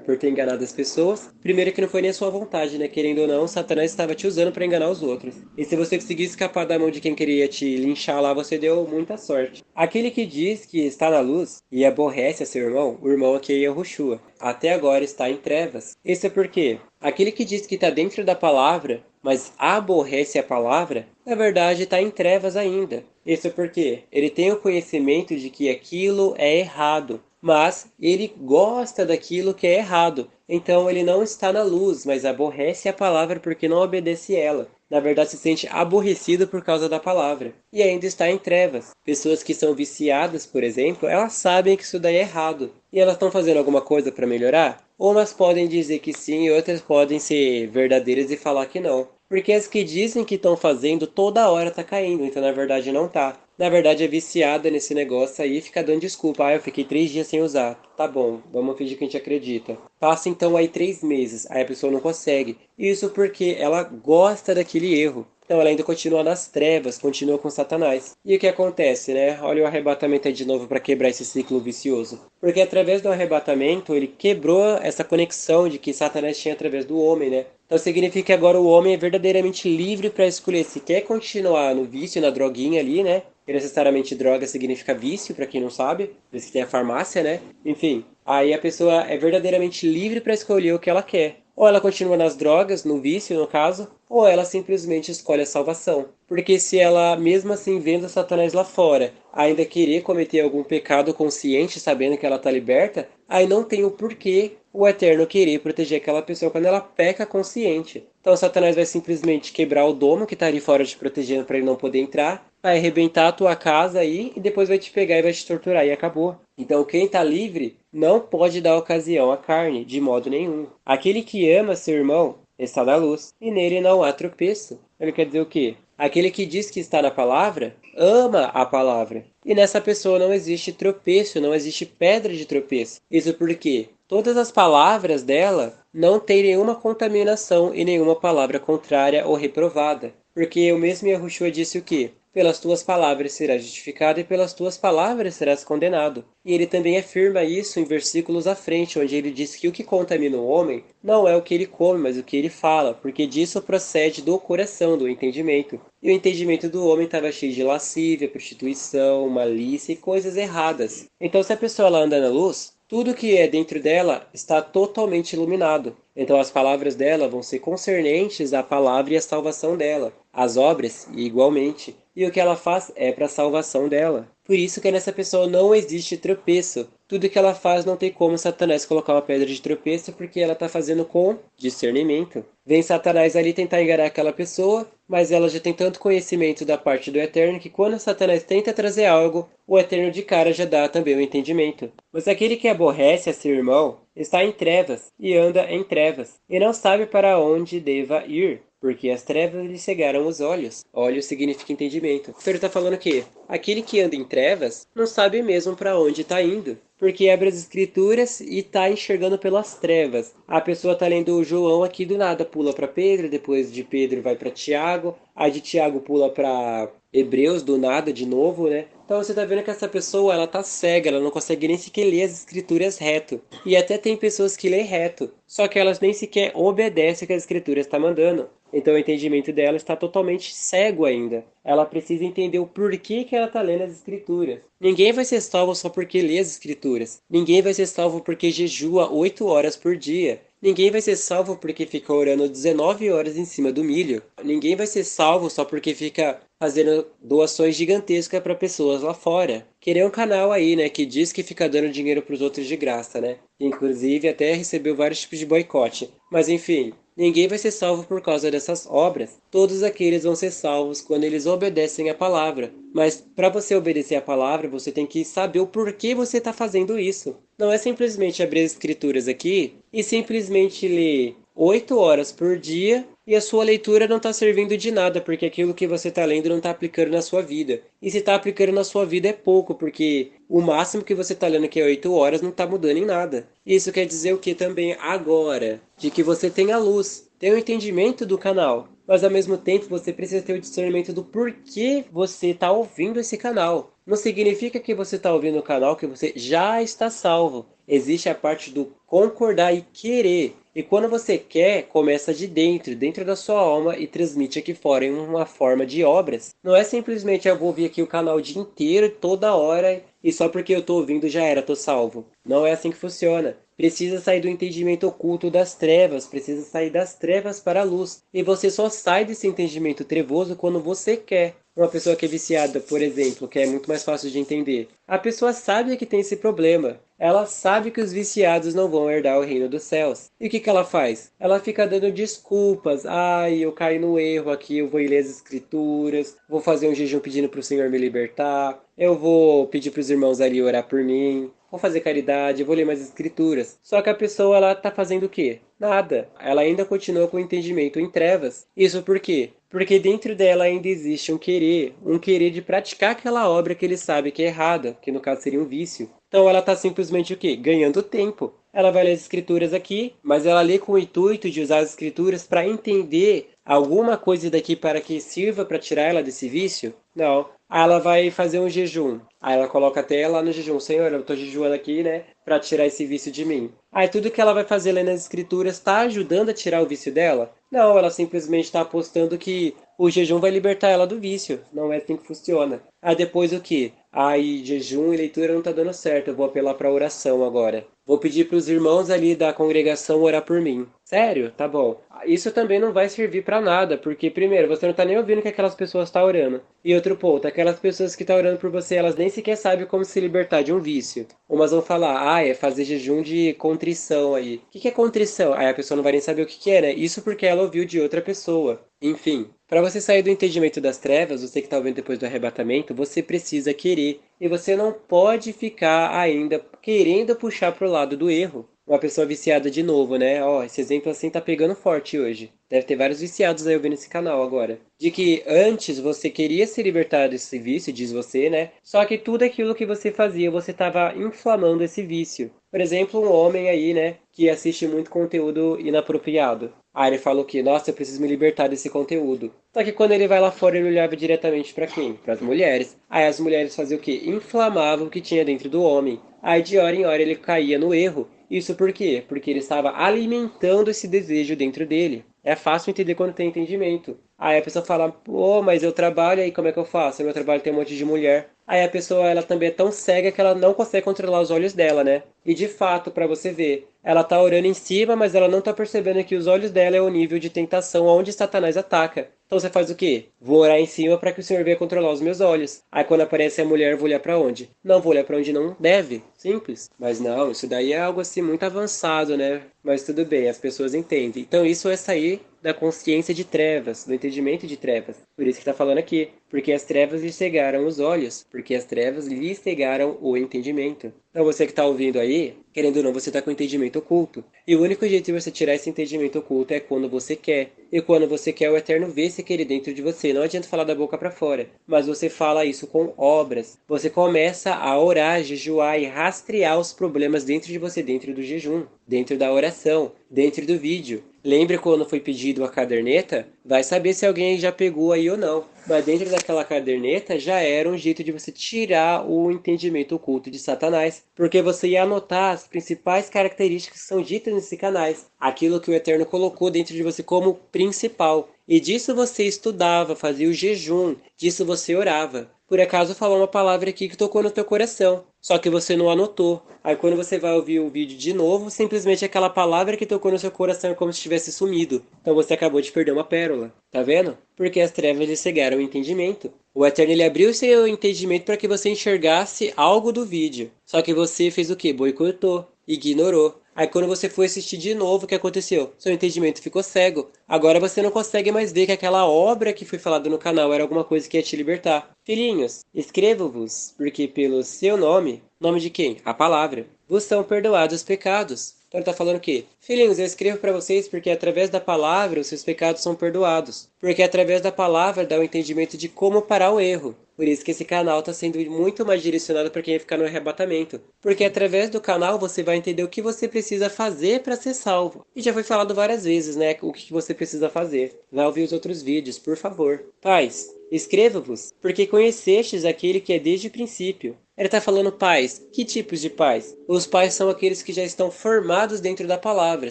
Speaker 1: por ter enganado as pessoas. Primeiro que não foi nem a sua vontade, né? Querendo ou não, Satanás estava te usando para enganar os outros. E se você conseguir escapar da mão de quem queria te linchar lá, você deu muita sorte. Aquele que diz que está na luz e aborrece a seu irmão, o irmão aqui é Yahushua, até agora está em trevas. Isso é porque aquele que diz que está dentro da palavra, mas aborrece a palavra, na verdade está em trevas ainda. Isso porque ele tem o conhecimento de que aquilo é errado, mas ele gosta daquilo que é errado. Então ele não está na luz, mas aborrece a palavra porque não obedece ela. Na verdade, se sente aborrecido por causa da palavra. E ainda está em trevas. Pessoas que são viciadas, por exemplo, elas sabem que isso daí é errado. E elas estão fazendo alguma coisa para melhorar? Umas podem dizer que sim, e outras podem ser verdadeiras e falar que não. Porque as que dizem que estão fazendo, toda hora tá caindo, então na verdade não tá. Na verdade é viciada nesse negócio aí e fica dando desculpa. Ah, eu fiquei 3 dias sem usar. Tá bom, vamos fingir que a gente acredita. Passa então aí 3 meses, aí a pessoa não consegue. Isso porque ela gosta daquele erro. Então ela ainda continua nas trevas, continua com Satanás. E o que acontece, né? Olha o arrebatamento aí de novo para quebrar esse ciclo vicioso. Porque através do arrebatamento ele quebrou essa conexão de que Satanás tinha através do homem, né? Então significa que agora o homem é verdadeiramente livre para escolher se quer continuar no vício, na droguinha ali, né? E necessariamente droga significa vício, para quem não sabe. Por isso que tem a farmácia, né? Enfim, aí a pessoa é verdadeiramente livre para escolher o que ela quer. Ou ela continua nas drogas, no vício no caso, ou ela simplesmente escolhe a salvação. Porque se ela, mesmo assim, vendo Satanás lá fora, ainda querer cometer algum pecado consciente, sabendo que ela está liberta, aí não tem o porquê o Eterno querer proteger aquela pessoa quando ela peca consciente. Então Satanás vai simplesmente quebrar o domo que está ali fora te protegendo para ele não poder entrar, vai arrebentar a tua casa aí e depois vai te pegar e vai te torturar e acabou. Então quem está livre não pode dar ocasião à carne, de modo nenhum. Aquele que ama seu irmão está na luz, e nele não há tropeço. Ele quer dizer o quê? Aquele que diz que está na palavra, ama a palavra. E nessa pessoa não existe tropeço, não existe pedra de tropeço. Isso porque todas as palavras dela não têm nenhuma contaminação e nenhuma palavra contrária ou reprovada. Porque o mesmo Yahushua disse o quê? Pelas tuas palavras serás justificado e pelas tuas palavras serás condenado. E ele também afirma isso em versículos à frente, onde ele diz que o que contamina o homem não é o que ele come, mas o que ele fala, porque disso procede do coração, do entendimento. E o entendimento do homem estava cheio de lascívia, prostituição, malícia e coisas erradas. Então se a pessoa ela anda na luz, tudo que é dentro dela está totalmente iluminado. Então as palavras dela vão ser concernentes à palavra e à salvação dela. As obras, igualmente. E o que ela faz é para a salvação dela. Por isso que nessa pessoa não existe tropeço. Tudo que ela faz não tem como Satanás colocar uma pedra de tropeço porque ela está fazendo com discernimento. Vem Satanás ali tentar enganar aquela pessoa, mas ela já tem tanto conhecimento da parte do Eterno que quando Satanás tenta trazer algo, o Eterno de cara já dá também o entendimento. Mas aquele que aborrece a seu irmão está em trevas e anda em trevas, e não sabe para onde deva ir, porque as trevas lhe cegaram os olhos. Olhos significa entendimento. Pedro está falando que aquele que anda em trevas não sabe mesmo para onde está indo, porque abre as escrituras e está enxergando pelas trevas. A pessoa está lendo o João aqui do nada, pula para Pedro, depois de Pedro vai para Tiago, aí de Tiago pula para Hebreus do nada de novo, né? Então você tá vendo que essa pessoa, ela tá cega, ela não consegue nem sequer ler as escrituras reto. E até tem pessoas que leem reto, só que elas nem sequer obedecem o que as escrituras estão mandando. Então o entendimento dela está totalmente cego ainda. Ela precisa entender o porquê que ela está lendo as escrituras. Ninguém vai ser salvo só porque lê as escrituras. Ninguém vai ser salvo porque jejua 8 horas por dia. Ninguém vai ser salvo porque fica orando 19 horas em cima do milho. Ninguém vai ser salvo só porque fica fazendo doações gigantescas para pessoas lá fora. Querer um canal aí, né, que diz que fica dando dinheiro para os outros de graça, né? Inclusive até recebeu vários tipos de boicote. Mas enfim, ninguém vai ser salvo por causa dessas obras. Todos aqueles vão ser salvos quando eles obedecem a palavra. Mas para você obedecer a palavra, você tem que saber o porquê você está fazendo isso. Não é simplesmente abrir as escrituras aqui e simplesmente ler 8 horas por dia e a sua leitura não está servindo de nada, porque aquilo que você está lendo não está aplicando na sua vida. E se está aplicando na sua vida é pouco, porque o máximo que você está lendo, que é 8 horas, não está mudando em nada. Isso quer dizer o que também agora? De que você tem a luz, tem o entendimento do canal, mas ao mesmo tempo você precisa ter o discernimento do porquê você está ouvindo esse canal. Não significa que você está ouvindo o canal que você já está salvo. Existe a parte do concordar e querer. E quando você quer, começa de dentro, dentro da sua alma e transmite aqui fora em uma forma de obras. Não é simplesmente eu vou ouvir aqui o canal o dia inteiro, toda hora, e só porque eu estou ouvindo já era, estou salvo. Não é assim que funciona. Precisa sair do entendimento oculto das trevas, precisa sair das trevas para a luz. E você só sai desse entendimento trevoso quando você quer. Uma pessoa que é viciada, por exemplo, que é muito mais fácil de entender. A pessoa sabe que tem esse problema. Ela sabe que os viciados não vão herdar o reino dos céus. E o que ela faz? Ela fica dando desculpas. Ai, eu caí no erro aqui, eu vou ler as escrituras, vou fazer um jejum pedindo para o Senhor me libertar, eu vou pedir para os irmãos ali orar por mim, vou fazer caridade, vou ler mais escrituras. Só que a pessoa, ela tá fazendo o quê? Nada. Ela ainda continua com o entendimento em trevas. Isso por quê? Porque dentro dela ainda existe um querer de praticar aquela obra que ele sabe que é errada, que no caso seria um vício. Então ela está simplesmente o quê? Ganhando tempo. Ela vai ler as escrituras aqui, mas ela lê com o intuito de usar as escrituras para entender alguma coisa daqui para que sirva para tirar ela desse vício? Não. Aí ela vai fazer um jejum. Aí ela coloca até lá no jejum, Senhor, eu estou jejuando aqui, né, para tirar esse vício de mim. Aí tudo que ela vai fazer lendo as escrituras está ajudando a tirar o vício dela? Não, ela simplesmente está apostando que o jejum vai libertar ela do vício. Não é assim que funciona. Aí depois o quê? Aí jejum e leitura não tá dando certo, eu vou apelar para oração agora. Vou pedir para os irmãos ali da congregação orar por mim. Sério? Tá bom. Isso também não vai servir para nada, porque primeiro, você não tá nem ouvindo que aquelas pessoas estão orando. E outro ponto, aquelas pessoas que estão orando por você, elas nem sequer sabem como se libertar de um vício. Umas vão falar, é fazer jejum de contrição aí. O que é contrição? Aí a pessoa não vai nem saber o que é, né? Isso porque ela ouviu de outra pessoa. Enfim, para você sair do entendimento das trevas, você que está ouvindo depois do arrebatamento, você precisa querer. E você não pode ficar ainda querendo puxar pro lado do erro. Uma pessoa viciada de novo, né? Ó, esse exemplo assim tá pegando forte hoje. Deve ter vários viciados aí ouvindo esse canal agora. De que antes você queria se libertar desse vício, diz você, né? Só que tudo aquilo que você fazia, você estava inflamando esse vício. Por exemplo, um homem aí, né? Que assiste muito conteúdo inapropriado. Aí ele falou que, nossa, eu preciso me libertar desse conteúdo. Só que quando ele vai lá fora, ele olhava diretamente para quem? Para as mulheres. Aí as mulheres faziam o quê? Inflamavam o que tinha dentro do homem. Aí de hora em hora ele caía no erro. Isso por quê? Porque ele estava alimentando esse desejo dentro dele. É fácil entender quando tem entendimento. Aí a pessoa fala, pô, mas eu trabalho aí, como é que eu faço? Meu trabalho tem um monte de mulher. Aí a pessoa, ela também é tão cega que ela não consegue controlar os olhos dela, né? E de fato, para você ver, ela tá orando em cima, mas ela não tá percebendo que os olhos dela é o nível de tentação onde Satanás ataca. Então você faz o quê? Vou orar em cima para que o Senhor venha controlar os meus olhos. Aí quando aparece a mulher, eu vou olhar para onde? Não vou olhar para onde não deve. Simples. Mas não, isso daí é algo assim muito avançado, né? Mas tudo bem, as pessoas entendem. Então isso é sair da consciência de trevas, do entendimento de trevas. Por isso que está falando aqui. Porque as trevas lhe cegaram os olhos. Porque as trevas lhe cegaram o entendimento. Então você que está ouvindo aí, querendo ou não, você está com entendimento oculto. E o único jeito de você tirar esse entendimento oculto é quando você quer. E quando você quer, o Eterno vê se querer dentro de você. Não adianta falar da boca para fora. Mas você fala isso com obras. Você começa a orar, jejuar e rastrear os problemas dentro de você, dentro do jejum, dentro da oração, dentro do vídeo. Lembre quando foi pedido a caderneta? Vai saber se alguém já pegou aí ou não. Mas dentro daquela caderneta já era um jeito de você tirar o entendimento oculto de Satanás. Porque você ia anotar as principais características que são ditas nesses canais. Aquilo que o Eterno colocou dentro de você como principal. E disso você estudava, fazia o jejum, disso você orava. Por acaso falou uma palavra aqui que tocou no teu coração, só que você não anotou. Aí quando você vai ouvir o vídeo de novo, simplesmente aquela palavra que tocou no seu coração é como se tivesse sumido. Então você acabou de perder uma pérola. Tá vendo? Porque as trevas lhe cegaram o entendimento. O Eterno ele abriu o seu entendimento para que você enxergasse algo do vídeo. Só que você fez o quê? Boicotou, ignorou. Aí quando você foi assistir de novo, o que aconteceu? Seu entendimento ficou cego. Agora você não consegue mais ver que aquela obra que foi falada no canal era alguma coisa que ia te libertar. Filhinhos, escrevo-vos, porque pelo seu nome, nome de quem? A palavra, vos são perdoados os pecados. Então ele está falando o quê? Filhinhos, eu escrevo para vocês porque através da palavra os seus pecados são perdoados. Porque através da palavra dá o entendimento de como parar o erro. Por isso que esse canal está sendo muito mais direcionado para quem vai ficar no arrebatamento. Porque através do canal você vai entender o que você precisa fazer para ser salvo. E já foi falado várias vezes, né? O que você precisa fazer. Vai ouvir os outros vídeos, por favor. Pais, escreva-vos, porque conhecestes aquele que é desde o princípio. Ele está falando pais. Que tipos de pais? Os pais são aqueles que já estão formados dentro da palavra.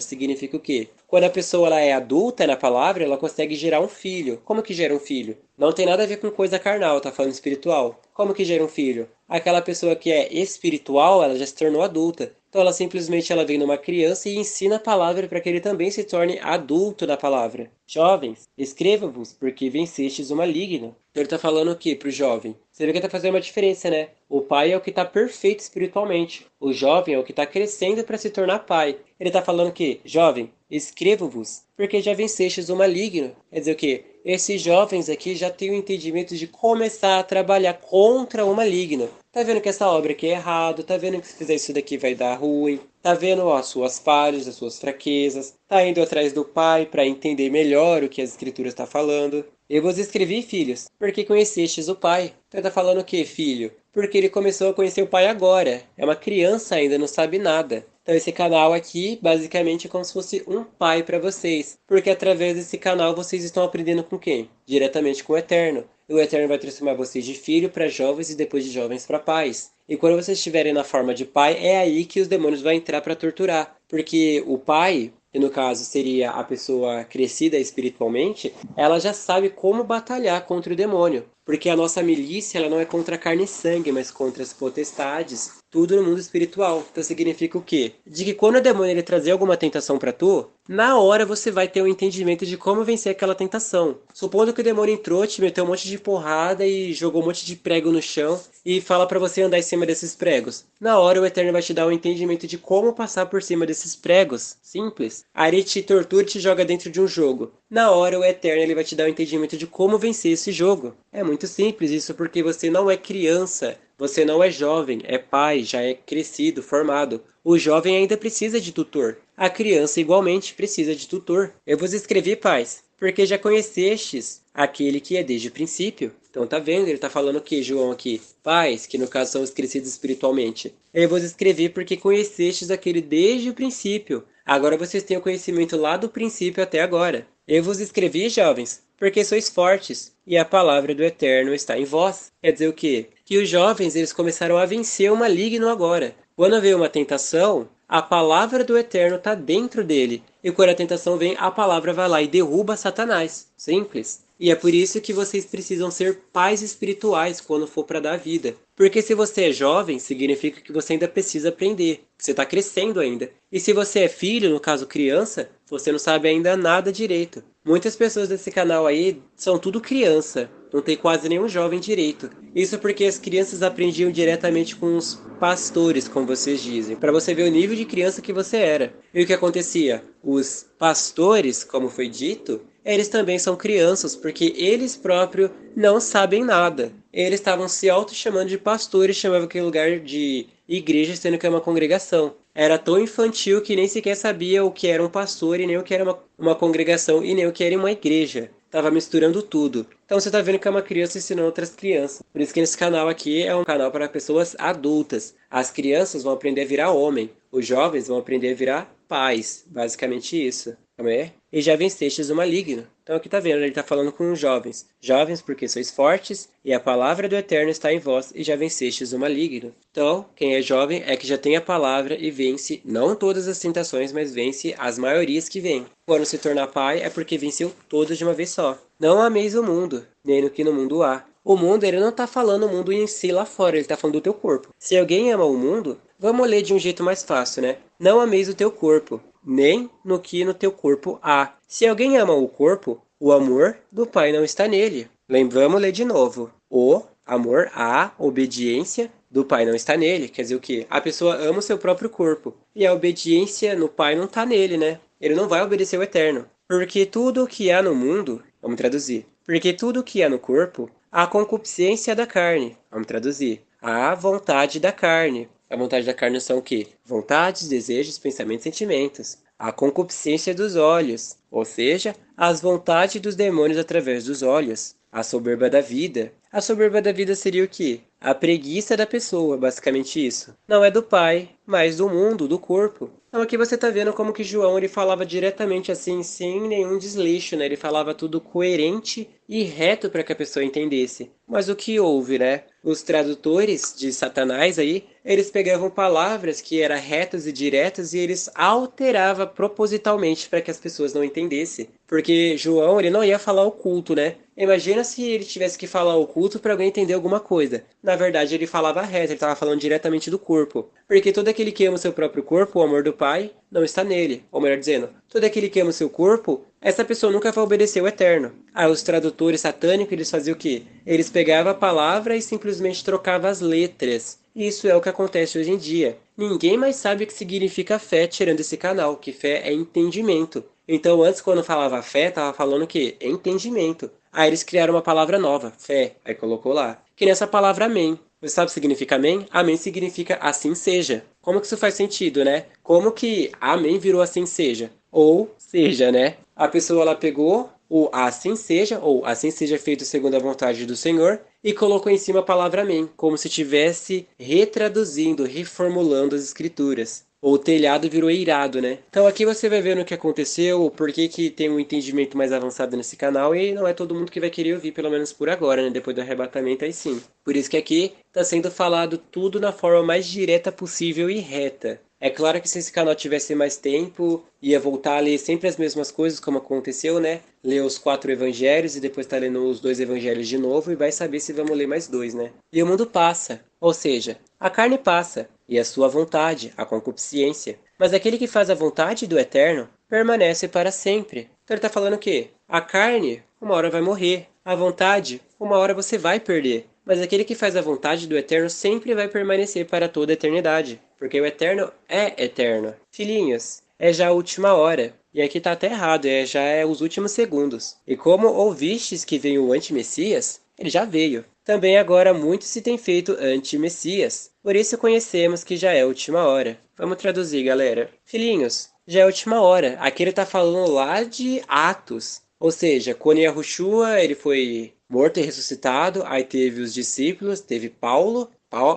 Speaker 1: Significa o quê? Quando a pessoa ela é adulta na palavra, ela consegue gerar um filho. Como que gera um filho? Não tem nada a ver com coisa carnal, tá falando espiritual. Como que gera um filho? Aquela pessoa que é espiritual, ela já se tornou adulta. Então ela simplesmente ela vem numa criança e ensina a palavra para que ele também se torne adulto da palavra. Jovens, escreva-vos, porque vencestes o maligno. Então ele está falando o que para o jovem? Você vê que está fazendo uma diferença, né? O pai é o que está perfeito espiritualmente. O jovem é o que está crescendo para se tornar pai. Ele está falando o quê? Jovem, escrevo-vos, porque já vencestes o maligno. Quer dizer o quê? Esses jovens aqui já têm o entendimento de começar a trabalhar contra o maligno. Tá vendo que essa obra aqui é errado, tá vendo que se fizer isso daqui vai dar ruim, tá vendo ó, as suas falhas, as suas fraquezas, tá indo atrás do pai para entender melhor o que as escrituras estão falando. Eu vos escrevi, filhos, porque conhecestes o pai. Então tá falando o quê, filho? Porque ele começou a conhecer o pai agora. É uma criança ainda, não sabe nada. Então esse canal aqui, basicamente, é como se fosse um pai para vocês. Porque através desse canal vocês estão aprendendo com quem? Diretamente com o Eterno. E o Eterno vai transformar vocês de filho para jovens e depois de jovens para pais. E quando vocês estiverem na forma de pai, é aí que os demônios vão entrar para torturar. Porque o pai, que no caso seria a pessoa crescida espiritualmente, ela já sabe como batalhar contra o demônio. Porque a nossa milícia ela não é contra carne e sangue, mas contra as potestades. Tudo no mundo espiritual. Então significa o quê? De que quando o demônio ele trazer alguma tentação para tu, na hora você vai ter um entendimento de como vencer aquela tentação. Supondo que o demônio entrou, te meteu um monte de porrada e jogou um monte de prego no chão e fala para você andar em cima desses pregos. Na hora o Eterno vai te dar um entendimento de como passar por cima desses pregos. Simples. Aí ele te tortura e te joga dentro de um jogo. Na hora o Eterno ele vai te dar um entendimento de como vencer esse jogo. É muito simples isso porque você não é criança. Você não é jovem, é pai, já é crescido, formado. O jovem ainda precisa de tutor. A criança igualmente precisa de tutor. Eu vos escrevi, pais, porque já conhecestes aquele que é desde o princípio. Então tá vendo? Ele tá falando o que, João, aqui? Pais, que no caso são os crescidos espiritualmente. Eu vos escrevi porque conhecestes aquele desde o princípio. Agora vocês têm o conhecimento lá do princípio até agora. Eu vos escrevi, jovens, porque sois fortes, e a palavra do Eterno está em vós. Quer dizer o quê? Que os jovens eles começaram a vencer o maligno agora. Quando veio uma tentação, a palavra do Eterno está dentro dele. E quando a tentação vem, a palavra vai lá e derruba Satanás. Simples. E é por isso que vocês precisam ser pais espirituais quando for para dar vida. Porque se você é jovem, significa que você ainda precisa aprender, que você está crescendo ainda. E se você é filho, no caso criança, você não sabe ainda nada direito. Muitas pessoas desse canal aí são tudo criança, não tem quase nenhum jovem direito. Isso porque as crianças aprendiam diretamente com os pastores, como vocês dizem, para você ver o nível de criança que você era. E o que acontecia? Os pastores, como foi dito, eles também são crianças, porque eles próprios não sabem nada. Eles estavam se auto-chamando de pastores, chamavam aquele lugar de igreja, sendo que é uma congregação. Era tão infantil que nem sequer sabia o que era um pastor, e nem o que era uma congregação, e nem o que era uma igreja. Tava misturando tudo. Então você tá vendo que é uma criança ensinando outras crianças. Por isso que esse canal aqui é um canal para pessoas adultas. As crianças vão aprender a virar homem. Os jovens vão aprender a virar pais. Basicamente isso. Como é? E já vencestes o maligno. Então aqui tá vendo, ele tá falando com os jovens. Jovens porque sois fortes, e a palavra do Eterno está em vós, e já vencestes o maligno. Então, quem é jovem é que já tem a palavra e vence, não todas as tentações, mas vence as maiorias que vêm. Quando se tornar pai é porque venceu todas de uma vez só. Não ameis o mundo, nem no que no mundo há. O mundo, ele não tá falando o mundo em si lá fora, ele tá falando do teu corpo. Se alguém ama o mundo, vamos ler de um jeito mais fácil, né? Não ameis o teu corpo, nem no que no teu corpo há. Se alguém ama o corpo, o amor do Pai não está nele. Vamos ler de novo. O amor, a obediência do Pai não está nele. Quer dizer o quê? A pessoa ama o seu próprio corpo. E a obediência no Pai não está nele, né? Ele não vai obedecer o Eterno. Porque tudo o que há no mundo, vamos traduzir. Porque tudo o que há no corpo, a concupiscência da carne, vamos traduzir. A vontade da carne. A vontade da carne são o quê? Vontades, desejos, pensamentos e sentimentos. A concupiscência dos olhos, ou seja, as vontades dos demônios através dos olhos. A soberba da vida. A soberba da vida seria o quê? A preguiça da pessoa, basicamente isso. Não é do pai, mas do mundo, do corpo. Então aqui você está vendo como que João ele falava diretamente assim, sem nenhum desleixo, né? Ele falava tudo coerente e reto para que a pessoa entendesse. Mas o que houve, né? Os tradutores de Satanás aí, eles pegavam palavras que eram retas e diretas e eles alteravam propositalmente para que as pessoas não entendessem. Porque João, ele não ia falar oculto, né? Imagina se ele tivesse que falar oculto para alguém entender alguma coisa. Na verdade, ele falava reto, ele estava falando diretamente do corpo. Porque todo aquele que ama o seu próprio corpo, o amor do Pai, não está nele. Ou melhor dizendo, todo aquele que ama o seu corpo, essa pessoa nunca vai obedecer o Eterno. Aí os tradutores satânicos, eles faziam o quê? Eles pegavam a palavra e simplesmente trocavam as letras. Isso é o que acontece hoje em dia. Ninguém mais sabe o que significa fé tirando esse canal, que fé é entendimento. Então antes, quando falava fé, tava falando o quê? Entendimento. Aí eles criaram uma palavra nova, fé. Aí colocou lá. Que nessa palavra amém. Você sabe o que significa amém? Amém significa assim seja. Como que isso faz sentido, né? Como que amém virou assim seja? Ou seja, né? A pessoa ela pegou o assim seja, ou assim seja feito segundo a vontade do Senhor, e colocou em cima a palavra amém, como se estivesse retraduzindo, reformulando as escrituras. Ou o telhado virou eirado, né? Então aqui você vai ver o que aconteceu, por que que tem um entendimento mais avançado nesse canal, e não é todo mundo que vai querer ouvir, pelo menos por agora, né? Depois do arrebatamento, aí sim. Por isso que aqui está sendo falado tudo na forma mais direta possível e reta. É claro que se esse canal tivesse mais tempo, ia voltar a ler sempre as mesmas coisas, como aconteceu, né? Ler os 4 evangelhos e depois tá lendo os 2 evangelhos de novo e vai saber se vamos ler mais 2, né? E o mundo passa, ou seja, a carne passa, e a sua vontade, a concupiscência. Mas aquele que faz a vontade do Eterno permanece para sempre. Então ele está falando o quê? A carne, uma hora vai morrer. A vontade, uma hora você vai perder. Mas aquele que faz a vontade do Eterno sempre vai permanecer para toda a eternidade. Porque o Eterno é eterno. Filhinhos, é já a última hora. E aqui está até errado, já é os últimos segundos. E como ouvistes que veio o anti-Messias, ele já veio. Também agora muito se tem feito anti-Messias. Por isso conhecemos que já é a última hora. Vamos traduzir, galera. Filhinhos, já é a última hora. Aqui ele está falando lá de Atos. Ou seja, quando Yahushua ele foi morto e ressuscitado, aí teve os discípulos, teve Paulo.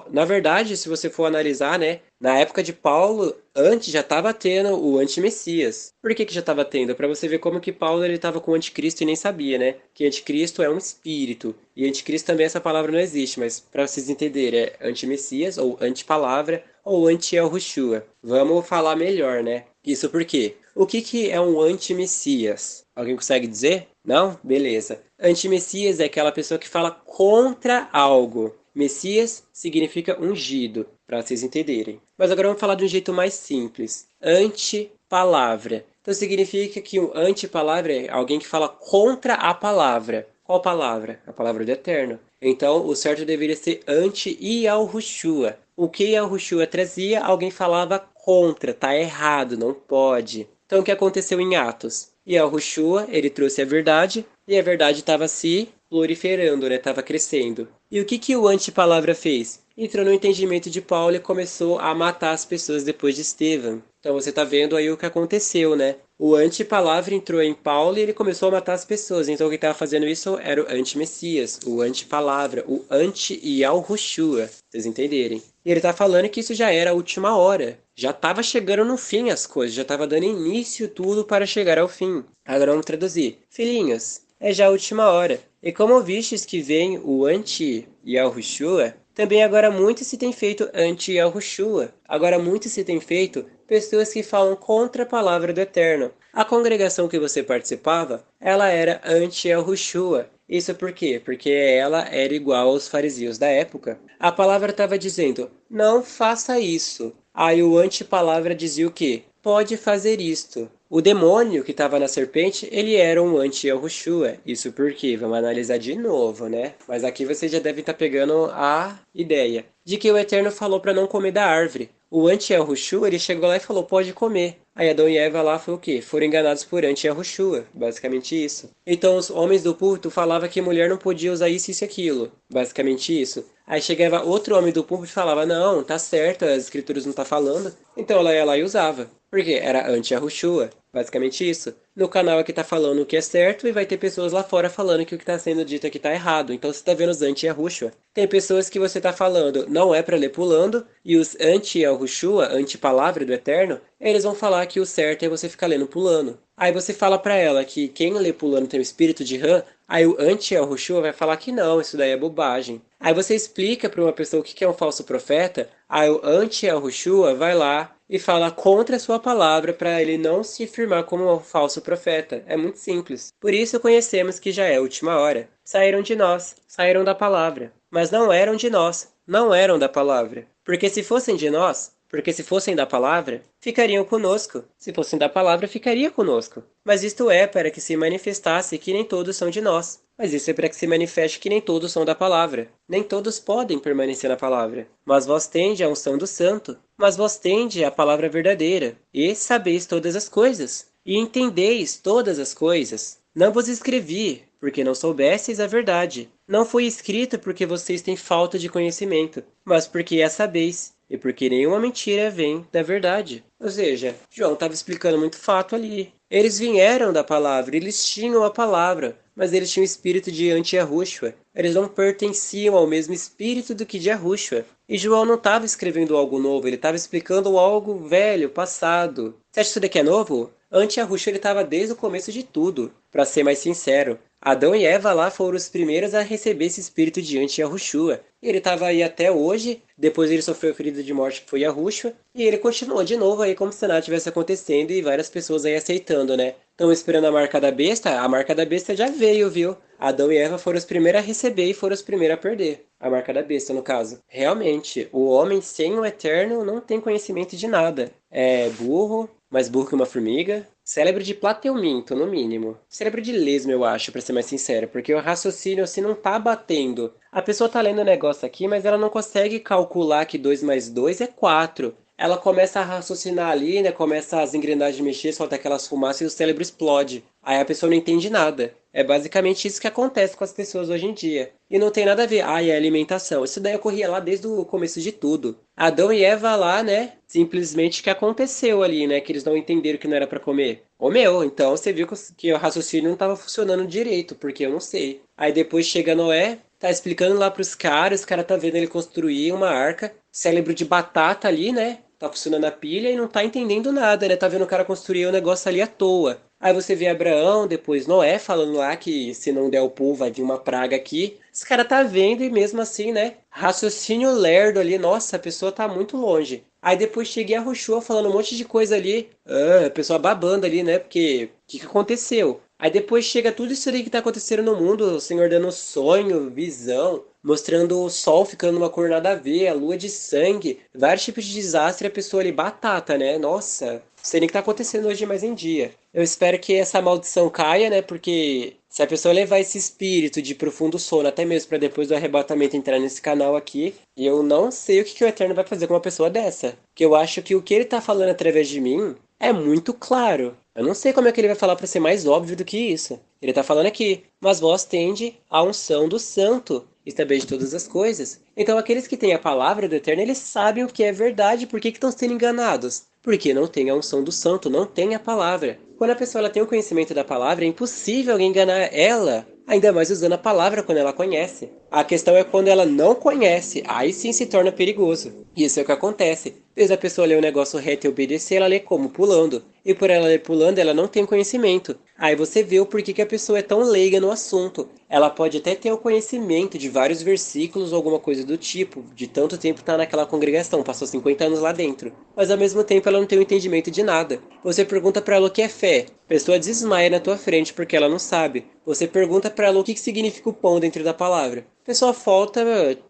Speaker 1: Na verdade, se você for analisar, né, na época de Paulo, antes já estava tendo o anti-Messias. Por que já estava tendo? Para você ver como que Paulo ele estava com o anticristo e nem sabia, né? Que anticristo é um espírito. E anticristo também essa palavra não existe, mas para vocês entenderem, é anti-Messias ou anti-palavra ou anti-Yahushua. Vamos falar melhor, né? Isso por quê? O que é um anti-Messias? Alguém consegue dizer? Não? Beleza. Anti-Messias é aquela pessoa que fala contra algo. Messias significa ungido, para vocês entenderem. Mas agora vamos falar de um jeito mais simples. Antipalavra. Então significa que o antipalavra é alguém que fala contra a palavra. Qual palavra? A palavra do Eterno. Então o certo deveria ser anti-Yahushua. O que Yahushua trazia, alguém falava contra, tá errado, não pode. Então o que aconteceu em Atos? Yahushua, ele trouxe a verdade, e a verdade estava se proliferando, né? Estava crescendo. E o que o antipalavra fez? Entrou no entendimento de Paulo e começou a matar as pessoas depois de Estevão. Então você está vendo aí o que aconteceu, né? O antipalavra entrou em Paulo e ele começou a matar as pessoas. Então quem estava fazendo isso era o anti-Messias, o antipalavra, o anti-Yahushua. Vocês entenderem? E ele está falando que isso já era a última hora. Já estava chegando no fim as coisas, já estava dando início tudo para chegar ao fim. Agora vamos traduzir. Filhinhos, é já a última hora. E como vistes que vem o anti-Yahushua, também agora muito se tem feito anti-Yahushua. Agora muito se tem feito pessoas que falam contra a palavra do Eterno. A congregação que você participava, ela era anti-Yahushua. Isso por quê? Porque ela era igual aos fariseus da época. A palavra estava dizendo, não faça isso. Aí o antipalavra dizia o quê? Pode fazer isto. O demônio que estava na serpente, ele era um anti-Yahushua. Isso porque, vamos analisar de novo, né? Mas aqui você já deve estar pegando a ideia de que o Eterno falou para não comer da árvore. O anti-Yahushua, ele chegou lá e falou, pode comer. Aí Adão e Eva lá foi o quê? Foram enganados por anti-Yahushua. Basicamente isso. Então os homens do púlpito falavam que mulher não podia usar isso, isso e aquilo. Basicamente isso. Aí chegava outro homem do púlpito e falava, não, tá certo, as escrituras não tá falando. Então ela ia lá e usava. Porque era anti-Yahushua. Basicamente isso. No canal aqui tá falando o que é certo e vai ter pessoas lá fora falando que o que tá sendo dito aqui tá errado. Então você tá vendo os anti-Yahushua. Tem pessoas que você tá falando não é para ler pulando e os anti-Yahushua, anti-palavra do Eterno, eles vão falar que o certo é você ficar lendo pulando. Aí você fala pra ela que quem lê pulando tem o espírito de Ram, aí o anti-Yahushua vai falar que não, isso daí é bobagem. Aí você explica para uma pessoa o que é um falso profeta, aí o anti-Yahushua vai lá e fala contra a sua palavra para ele não se firmar como um falso profeta. É muito simples. Por isso conhecemos que já é a última hora. Saíram de nós, saíram da palavra, mas não eram de nós, não eram da palavra. Porque se fossem de nós, porque se fossem da palavra, ficariam conosco. Se fossem da palavra, ficaria conosco. Mas isto é para que se manifestasse que nem todos são de nós. Mas isso é para que se manifeste que nem todos são da palavra. Nem todos podem permanecer na palavra. Mas vós tende a unção do santo. Mas vós tende a palavra verdadeira. E sabeis todas as coisas. E entendeis todas as coisas. Não vos escrevi, porque não soubesseis a verdade. Não foi escrito porque vocês têm falta de conhecimento, mas porque a sabeis. E porque nenhuma mentira vem da verdade. Ou seja, João estava explicando muito fato ali. Eles vieram da palavra, eles tinham a palavra, mas eles tinham o espírito de anti-Yahushua. Eles não pertenciam ao mesmo espírito do que de Yahushua. E João não estava escrevendo algo novo, ele estava explicando algo velho, passado. Você acha que isso daqui é novo? Anti-Yahushua ele estava desde o começo de tudo. Para ser mais sincero, Adão e Eva lá foram os primeiros a receber esse espírito de anti-Yahushua. Ele estava aí até hoje, depois ele sofreu ferida de morte que foi Yahushua, e ele continuou de novo aí como se nada tivesse acontecendo e várias pessoas aí aceitando, né? Estão esperando a marca da besta já veio, viu? Adão e Eva foram os primeiros a receber e foram os primeiros a perder. A marca da besta, no caso. Realmente, o homem sem o Eterno não tem conhecimento de nada. É burro, mais burro que uma formiga. Cérebro de plateuminto, no mínimo. Cérebro de lesma, eu acho, pra ser mais sincero. Porque o raciocínio, assim, não tá batendo. A pessoa tá lendo o negócio aqui, mas ela não consegue calcular que 2 mais 2 é 4. Ela começa a raciocinar ali, né? Começa as engrenagens a mexer, solta aquelas fumaças e o cérebro explode. Aí a pessoa não entende nada. É basicamente isso que acontece com as pessoas hoje em dia. E não tem nada a ver. Ah, é alimentação. Isso daí ocorria lá desde o começo de tudo. Adão e Eva lá, né? Simplesmente que aconteceu ali, né? Que eles não entenderam que não era pra comer. Ô meu, então você viu que o raciocínio não tava funcionando direito, porque eu não sei. Aí depois chega Noé, tá explicando lá pros caras, os caras tá vendo ele construir uma arca. Cérebro de batata ali, né? Tá funcionando a pilha e não tá entendendo nada, né? Tá vendo o cara construir um negócio ali à toa. Aí você vê Abraão, depois Noé falando lá que se não der o povo vai vir uma praga aqui. Esse cara tá vendo e mesmo assim, né? Raciocínio lerdo ali, nossa, a pessoa tá muito longe. Aí depois cheguei a Rochua falando um monte de coisa ali. Ah, a pessoa babando ali, né? Porque o que aconteceu? Aí depois chega tudo isso aí que tá acontecendo no mundo, o Senhor dando sonho, visão, mostrando o sol ficando numa cor nada a ver, a lua de sangue, vários tipos de desastre, a pessoa ali batata, né? Nossa, não sei nem o que tá acontecendo hoje mais em dia. Eu espero que essa maldição caia, né? Porque se a pessoa levar esse espírito de profundo sono, até mesmo para depois do arrebatamento entrar nesse canal aqui, eu não sei o que o Eterno vai fazer com uma pessoa dessa. Que eu acho que o que ele tá falando através de mim é muito claro. Eu não sei como é que ele vai falar para ser mais óbvio do que isso. Ele tá falando aqui, mas vós tende a unção do santo, e também de todas as coisas. Então aqueles que têm a palavra do Eterno, eles sabem o que é verdade, por que estão sendo enganados? Porque não tem a unção do santo, não tem a palavra. Quando a pessoa ela tem o conhecimento da palavra, é impossível alguém enganar ela, ainda mais usando a palavra quando ela conhece. A questão é quando ela não conhece, aí sim se torna perigoso. Isso é o que acontece. Desde a pessoa ler o negócio reto e obedecer, ela lê como? Pulando. E por ela ler pulando, ela não tem conhecimento. Aí você vê o porquê que a pessoa é tão leiga no assunto. Ela pode até ter o conhecimento de vários versículos ou alguma coisa do tipo, de tanto tempo estar naquela congregação, passou 50 anos lá dentro. Mas ao mesmo tempo ela não tem o entendimento de nada. Você pergunta para ela o que é fé. A pessoa desmaia na tua frente porque ela não sabe. Você pergunta para ela o que significa o pão dentro da palavra. A pessoa falta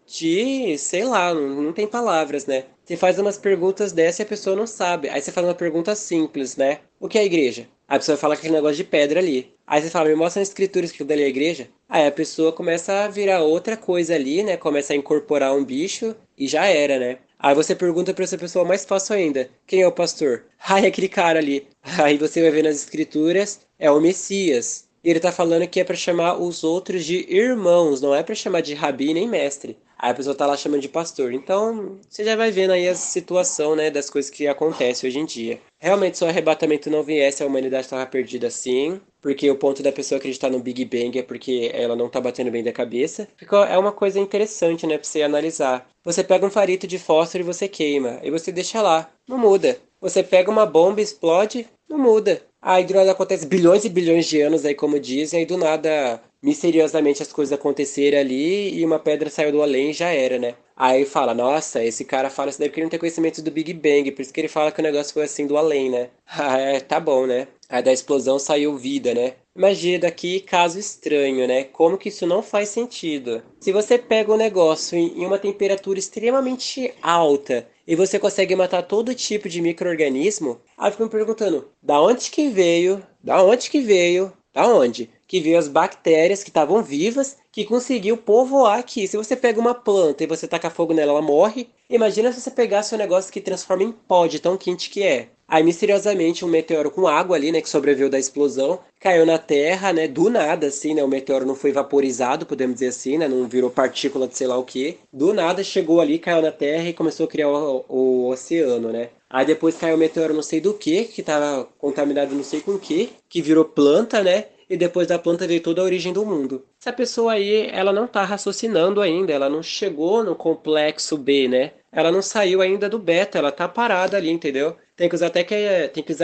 Speaker 1: de, sei lá, não tem palavras, né? Você faz umas perguntas dessa e a pessoa não sabe. Aí você faz uma pergunta simples, né? O que é a igreja? A pessoa fala aquele negócio de pedra ali. Aí você fala, me mostra nas escrituras que aquilo dali é a igreja. Aí a pessoa começa a virar outra coisa ali, né? Começa a incorporar um bicho e já era, né? Aí você pergunta pra essa pessoa mais fácil ainda. Quem é o pastor? Ah, é aquele cara ali. Aí você vai ver nas escrituras, é o Messias. E ele tá falando que é pra chamar os outros de irmãos, não é pra chamar de rabi nem mestre. Aí a pessoa tá lá chamando de pastor. Então, você já vai vendo aí a situação, né, das coisas que acontecem hoje em dia. Realmente, se o arrebatamento não viesse, a humanidade estava perdida sim. Porque o ponto da pessoa acreditar no Big Bang é porque ela não tá batendo bem da cabeça. É uma coisa interessante, né, pra você analisar. Você pega um farito de fósforo e você queima. E você deixa lá. Não muda. Você pega uma bomba e explode, não muda. Aí do nada acontece bilhões e bilhões de anos aí, como dizem, aí do nada, misteriosamente as coisas aconteceram ali e uma pedra saiu do além e já era, né? Aí fala, nossa, esse cara fala isso daí porque ele não tem conhecimento do Big Bang, por isso que ele fala que o negócio foi assim do além, né? Ah, é, tá bom, né? Aí da explosão saiu vida, né? Imagina daqui caso estranho, né? Como que isso não faz sentido? Se você pega o negócio em uma temperatura extremamente alta e você consegue matar todo tipo de micro-organismo, aí eu fico me perguntando, da onde que veio? Da onde que veio? Da onde? Que veio as bactérias que estavam vivas, que conseguiu povoar aqui. Se você pega uma planta e você taca fogo nela, ela morre. Imagina se você pegasse um negócio que transforma em pó de tão quente que é. Aí, misteriosamente, um meteoro com água ali, né, que sobreviveu da explosão, caiu na Terra, né, do nada, assim, né, o meteoro não foi vaporizado, podemos dizer assim, né, não virou partícula de sei lá o que. Do nada chegou ali, caiu na Terra e começou a criar o oceano, né. Aí depois caiu o meteoro não sei do que tava contaminado não sei com o que virou planta, né, e depois da planta veio toda a origem do mundo. Essa pessoa aí, ela não tá raciocinando ainda, ela não chegou no complexo B, né? Ela não saiu ainda do beta, ela tá parada ali, entendeu? Tem que usar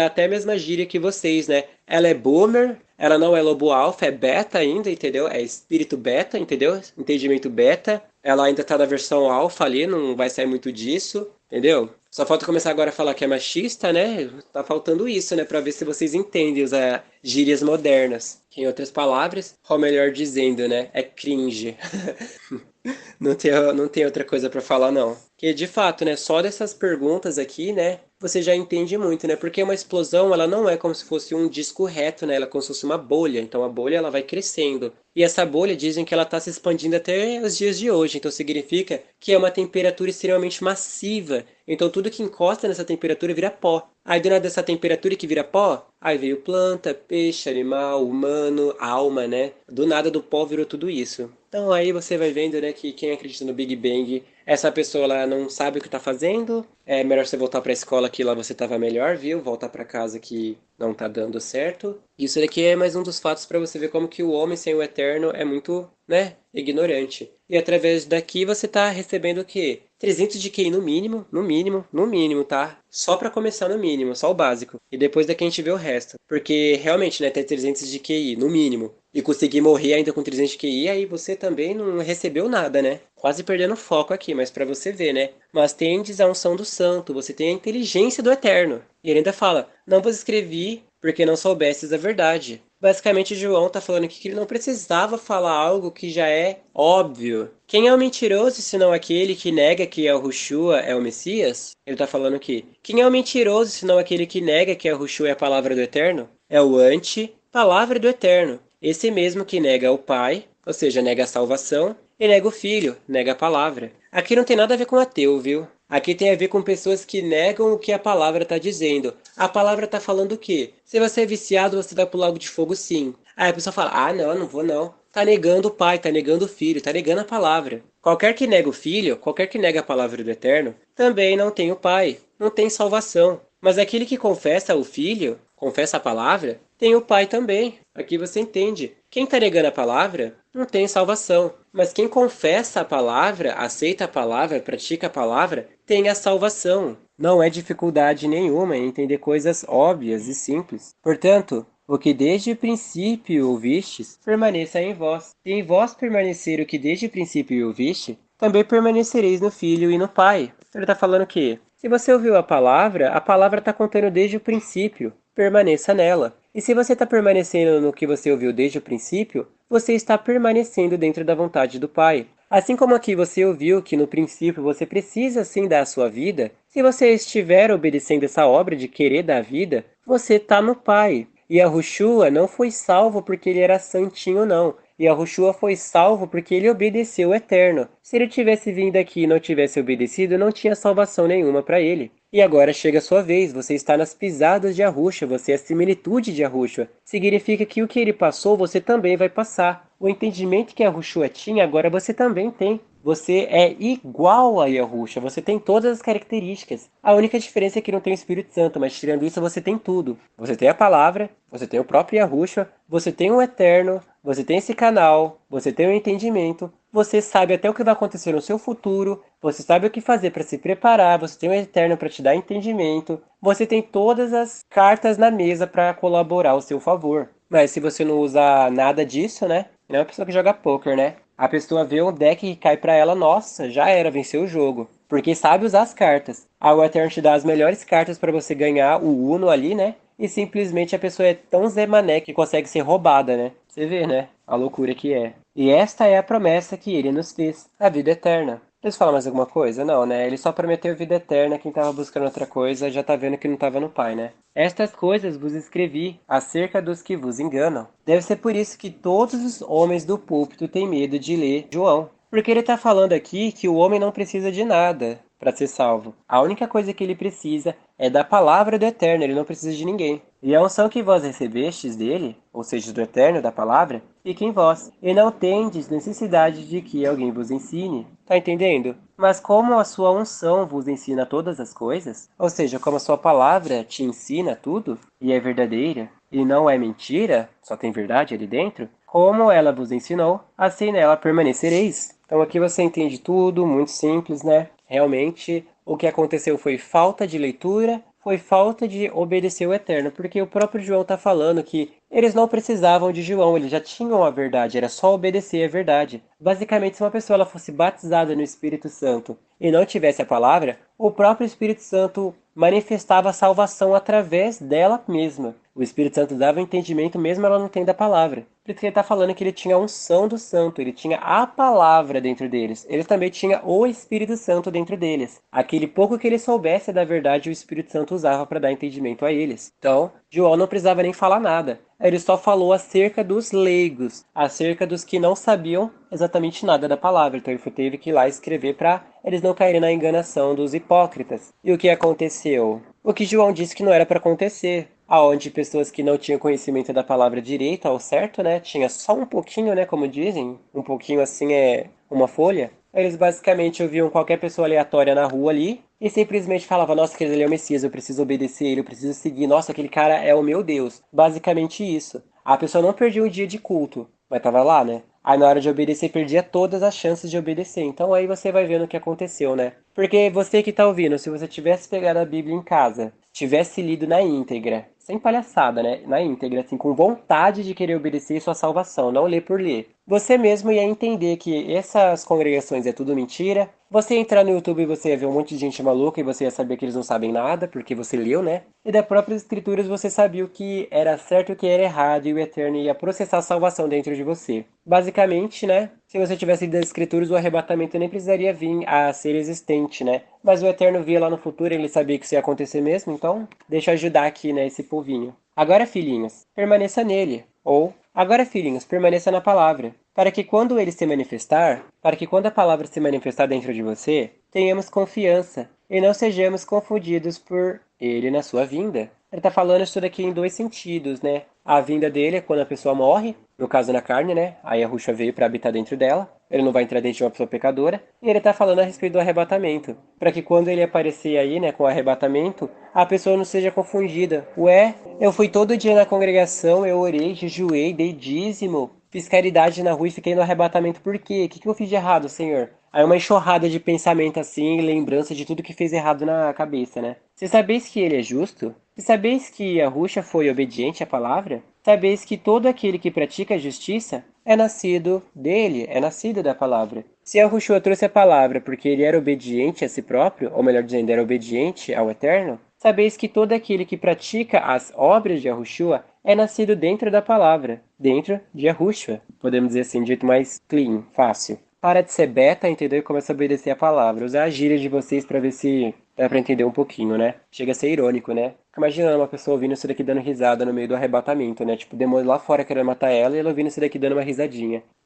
Speaker 1: até a mesma gíria que vocês, né? Ela é boomer, ela não é lobo alfa, é beta ainda, entendeu? É espírito beta, entendeu? Entendimento beta. Ela ainda tá na versão alfa ali, não vai sair muito disso, entendeu? Só falta começar agora a falar que é machista, né? Tá faltando isso, né? Pra ver se vocês entendem usar gírias modernas. Que, em outras palavras, ou melhor dizendo, né? É cringe. Não tem outra coisa pra falar, não. Que de fato, né? Só dessas perguntas aqui, né? Você já entende muito, né? Porque uma explosão, ela não é como se fosse um disco reto, né? Ela é como se fosse uma bolha. Então a bolha, ela vai crescendo. E essa bolha dizem que ela está se expandindo até os dias de hoje. Então significa que é uma temperatura extremamente massiva. Então tudo que encosta nessa temperatura vira pó. Aí do nada dessa temperatura que vira pó, aí veio planta, peixe, animal, humano, alma, né? Do nada do pó virou tudo isso. Então aí você vai vendo, né, que quem acredita no Big Bang, essa pessoa ela não sabe o que está fazendo. É melhor você voltar para a escola que lá você estava melhor, viu? Voltar para casa que não tá dando certo. Isso daqui é mais um dos fatos para você ver como que o homem sem o eterno é muito, né, ignorante. E através daqui você tá recebendo o quê? 300 de QI no mínimo, no mínimo, no mínimo, tá? Só para começar no mínimo, só o básico. E depois daqui a gente vê o resto. Porque realmente, né, ter 300 de QI no mínimo e conseguir morrer ainda com 300 de QI, aí você também não recebeu nada, né? Quase perdendo foco aqui, mas para você ver, né? Mas tendes a unção do santo, você tem a inteligência do eterno. E ele ainda fala, não vos escrevi porque não soubestes a verdade, Basicamente, João está falando aqui que ele não precisava falar algo que já é óbvio. Quem é o mentiroso senão aquele que nega que o Yeshua é o Messias? Ele está falando aqui. Quem é o mentiroso senão aquele que nega que o Yeshua é a palavra do Eterno? É o anti-palavra do Eterno. Esse mesmo que nega o Pai, ou seja, nega a salvação, e nega o Filho, nega a palavra. Aqui não tem nada a ver com ateu, viu? Aqui tem a ver com pessoas que negam o que a palavra está dizendo. A palavra está falando o quê? Se você é viciado, você vai pro lago de fogo, sim. Aí a pessoa fala, ah, não, não vou não. Tá negando o pai, tá negando o filho, tá negando a palavra. Qualquer que nega o filho, qualquer que nega a palavra do eterno, também não tem o pai, não tem salvação. Mas aquele que confessa o filho, confessa a palavra, tem o pai também. Aqui você entende. Quem está negando a palavra não tem salvação. Mas quem confessa a palavra, aceita a palavra, pratica a palavra, tem a salvação. Não é dificuldade nenhuma em entender coisas óbvias e simples. Portanto, o que desde o princípio ouvistes, permaneça em vós. E em vós permanecer o que desde o princípio ouviste, também permanecereis no Filho e no Pai. Ele está falando que, se você ouviu a palavra está contando desde o princípio. Permaneça nela. E se você está permanecendo no que você ouviu desde o princípio, você está permanecendo dentro da vontade do Pai. Assim como aqui você ouviu que no princípio você precisa sim dar a sua vida, se você estiver obedecendo essa obra de querer dar a vida, você está no Pai. E a Yeshua não foi salvo porque ele era santinho, não. E a Yeshua foi salvo porque ele obedeceu o Eterno. Se ele tivesse vindo aqui e não tivesse obedecido, não tinha salvação nenhuma para ele. E agora chega a sua vez, você está nas pisadas de Yahushua, você é a similitude de Yahushua. Significa que o que ele passou, você também vai passar. O entendimento que Yahushua tinha, agora você também tem. Você é igual a Yahushua, você tem todas as características. A única diferença é que não tem o Espírito Santo, mas tirando isso você tem tudo. Você tem a palavra, você tem o próprio Yahushua, você tem o Eterno, você tem esse canal, você tem o entendimento, você sabe até o que vai acontecer no seu futuro, você sabe o que fazer para se preparar, você tem o Eterno para te dar entendimento, você tem todas as cartas na mesa para colaborar ao seu favor. Mas se você não usa nada disso, né? Não é uma pessoa que joga poker, né? A pessoa vê um deck que cai pra ela, nossa, já era, venceu o jogo. Porque sabe usar as cartas. A Eterno te dá as melhores cartas para você ganhar o Uno ali, né? E simplesmente a pessoa é tão Zé Mané que consegue ser roubada, né? Você vê, né? A loucura que é. E esta é a promessa que ele nos fez, a vida eterna. Eles falam mais alguma coisa? Não, né? Ele só prometeu vida eterna, quem tava buscando outra coisa já tá vendo que não tava no Pai, né? Estas coisas vos escrevi acerca dos que vos enganam. Deve ser por isso que todos os homens do púlpito têm medo de ler João. Porque ele está falando aqui que o homem não precisa de nada para ser salvo. A única coisa que ele precisa é da palavra do Eterno, ele não precisa de ninguém. E a unção que vós recebestes dele, ou seja, do Eterno, da palavra, fica em vós, e não tendes necessidade de que alguém vos ensine. Tá entendendo? Mas como a sua unção vos ensina todas as coisas, ou seja, como a sua palavra te ensina tudo, e é verdadeira, e não é mentira, só tem verdade ali dentro, como ela vos ensinou, assim nela permanecereis. Então aqui você entende tudo, muito simples, né? Realmente, o que aconteceu foi falta de leitura, foi falta de obedecer o Eterno, porque o próprio João está falando que eles não precisavam de João, eles já tinham a verdade, era só obedecer a verdade. Basicamente, se uma pessoa ela fosse batizada no Espírito Santo e não tivesse a palavra, o próprio Espírito Santo manifestava a salvação através dela mesma. O Espírito Santo dava entendimento mesmo ela não tendo a palavra. Por isso que ele está falando que ele tinha a unção do Santo, ele tinha a palavra dentro deles. Ele também tinha o Espírito Santo dentro deles. Aquele pouco que ele soubesse da verdade, o Espírito Santo usava para dar entendimento a eles. Então, João não precisava nem falar nada. Ele só falou acerca dos leigos, acerca dos que não sabiam exatamente nada da palavra. Então ele teve que ir lá escrever para eles não caírem na enganação dos hipócritas. E o que aconteceu? O que João disse que não era para acontecer. Aonde pessoas que não tinham conhecimento da palavra direito ao certo, né? Tinha só um pouquinho, né? Como dizem. Um pouquinho assim é uma folha. Eles basicamente ouviam qualquer pessoa aleatória na rua ali e simplesmente falavam, nossa, ele é o Messias, eu preciso obedecer ele, eu preciso seguir, nossa, aquele cara é o meu Deus. Basicamente isso. A pessoa não perdia um dia de culto, mas tava lá, né? Aí na hora de obedecer, perdia todas as chances de obedecer. Então aí você vai vendo o que aconteceu, né? Porque você que tá ouvindo, se você tivesse pegado a Bíblia em casa, tivesse lido na íntegra, sem palhaçada, né? Na íntegra, assim, com vontade de querer obedecer sua salvação, não ler por ler. Você mesmo ia entender que essas congregações é tudo mentira. Você ia entrar no YouTube e você ia ver um monte de gente maluca e você ia saber que eles não sabem nada, porque você leu, né? E das próprias escrituras você sabia o que era certo e o que era errado, e o Eterno ia processar a salvação dentro de você. Basicamente, né? Se você tivesse lido as escrituras, o arrebatamento nem precisaria vir a ser existente, né? Mas o Eterno via lá no futuro, ele sabia que isso ia acontecer mesmo, então deixa eu ajudar aqui, né, esse povinho. Agora, filhinhos, permaneça nele. Ou, agora, filhinhos, permaneça na palavra. Para que quando ele se manifestar, para que quando a palavra se manifestar dentro de você, tenhamos confiança e não sejamos confundidos por ele na sua vinda. Ele está falando isso daqui em dois sentidos, né? A vinda dele é quando a pessoa morre, no caso na carne, né? Aí a Ruxa veio para habitar dentro dela. Ele não vai entrar dentro de uma pessoa pecadora. E ele está falando a respeito do arrebatamento. Para que quando ele aparecer aí, né, com o arrebatamento, a pessoa não seja confundida. Ué, eu fui todo dia na congregação, eu orei, jejuei, dei dízimo, fiz caridade na rua e fiquei no arrebatamento por quê? O que eu fiz de errado, Senhor? Aí uma enxurrada de pensamento assim, lembrança de tudo que fez errado na cabeça, né? Se sabeis que ele é justo, se sabeis que a Ruxa foi obediente à palavra, sabeis que todo aquele que pratica a justiça é nascido dele, é nascido da palavra. Se Yahushua trouxe a palavra porque ele era obediente a si próprio, ou melhor dizendo, era obediente ao Eterno, sabeis que todo aquele que pratica as obras de Yahushua é nascido dentro da palavra, dentro de Yahushua. Podemos dizer assim, de jeito mais clean, fácil. Para de ser beta, entendeu? E começa a obedecer a palavra. Usar a gíria de vocês para ver se dá pra entender um pouquinho, né? Chega a ser irônico, né? Fica imaginando uma pessoa ouvindo isso daqui dando risada no meio do arrebatamento, né? Tipo, o demônio lá fora querendo matar ela e ela ouvindo isso daqui dando uma risadinha.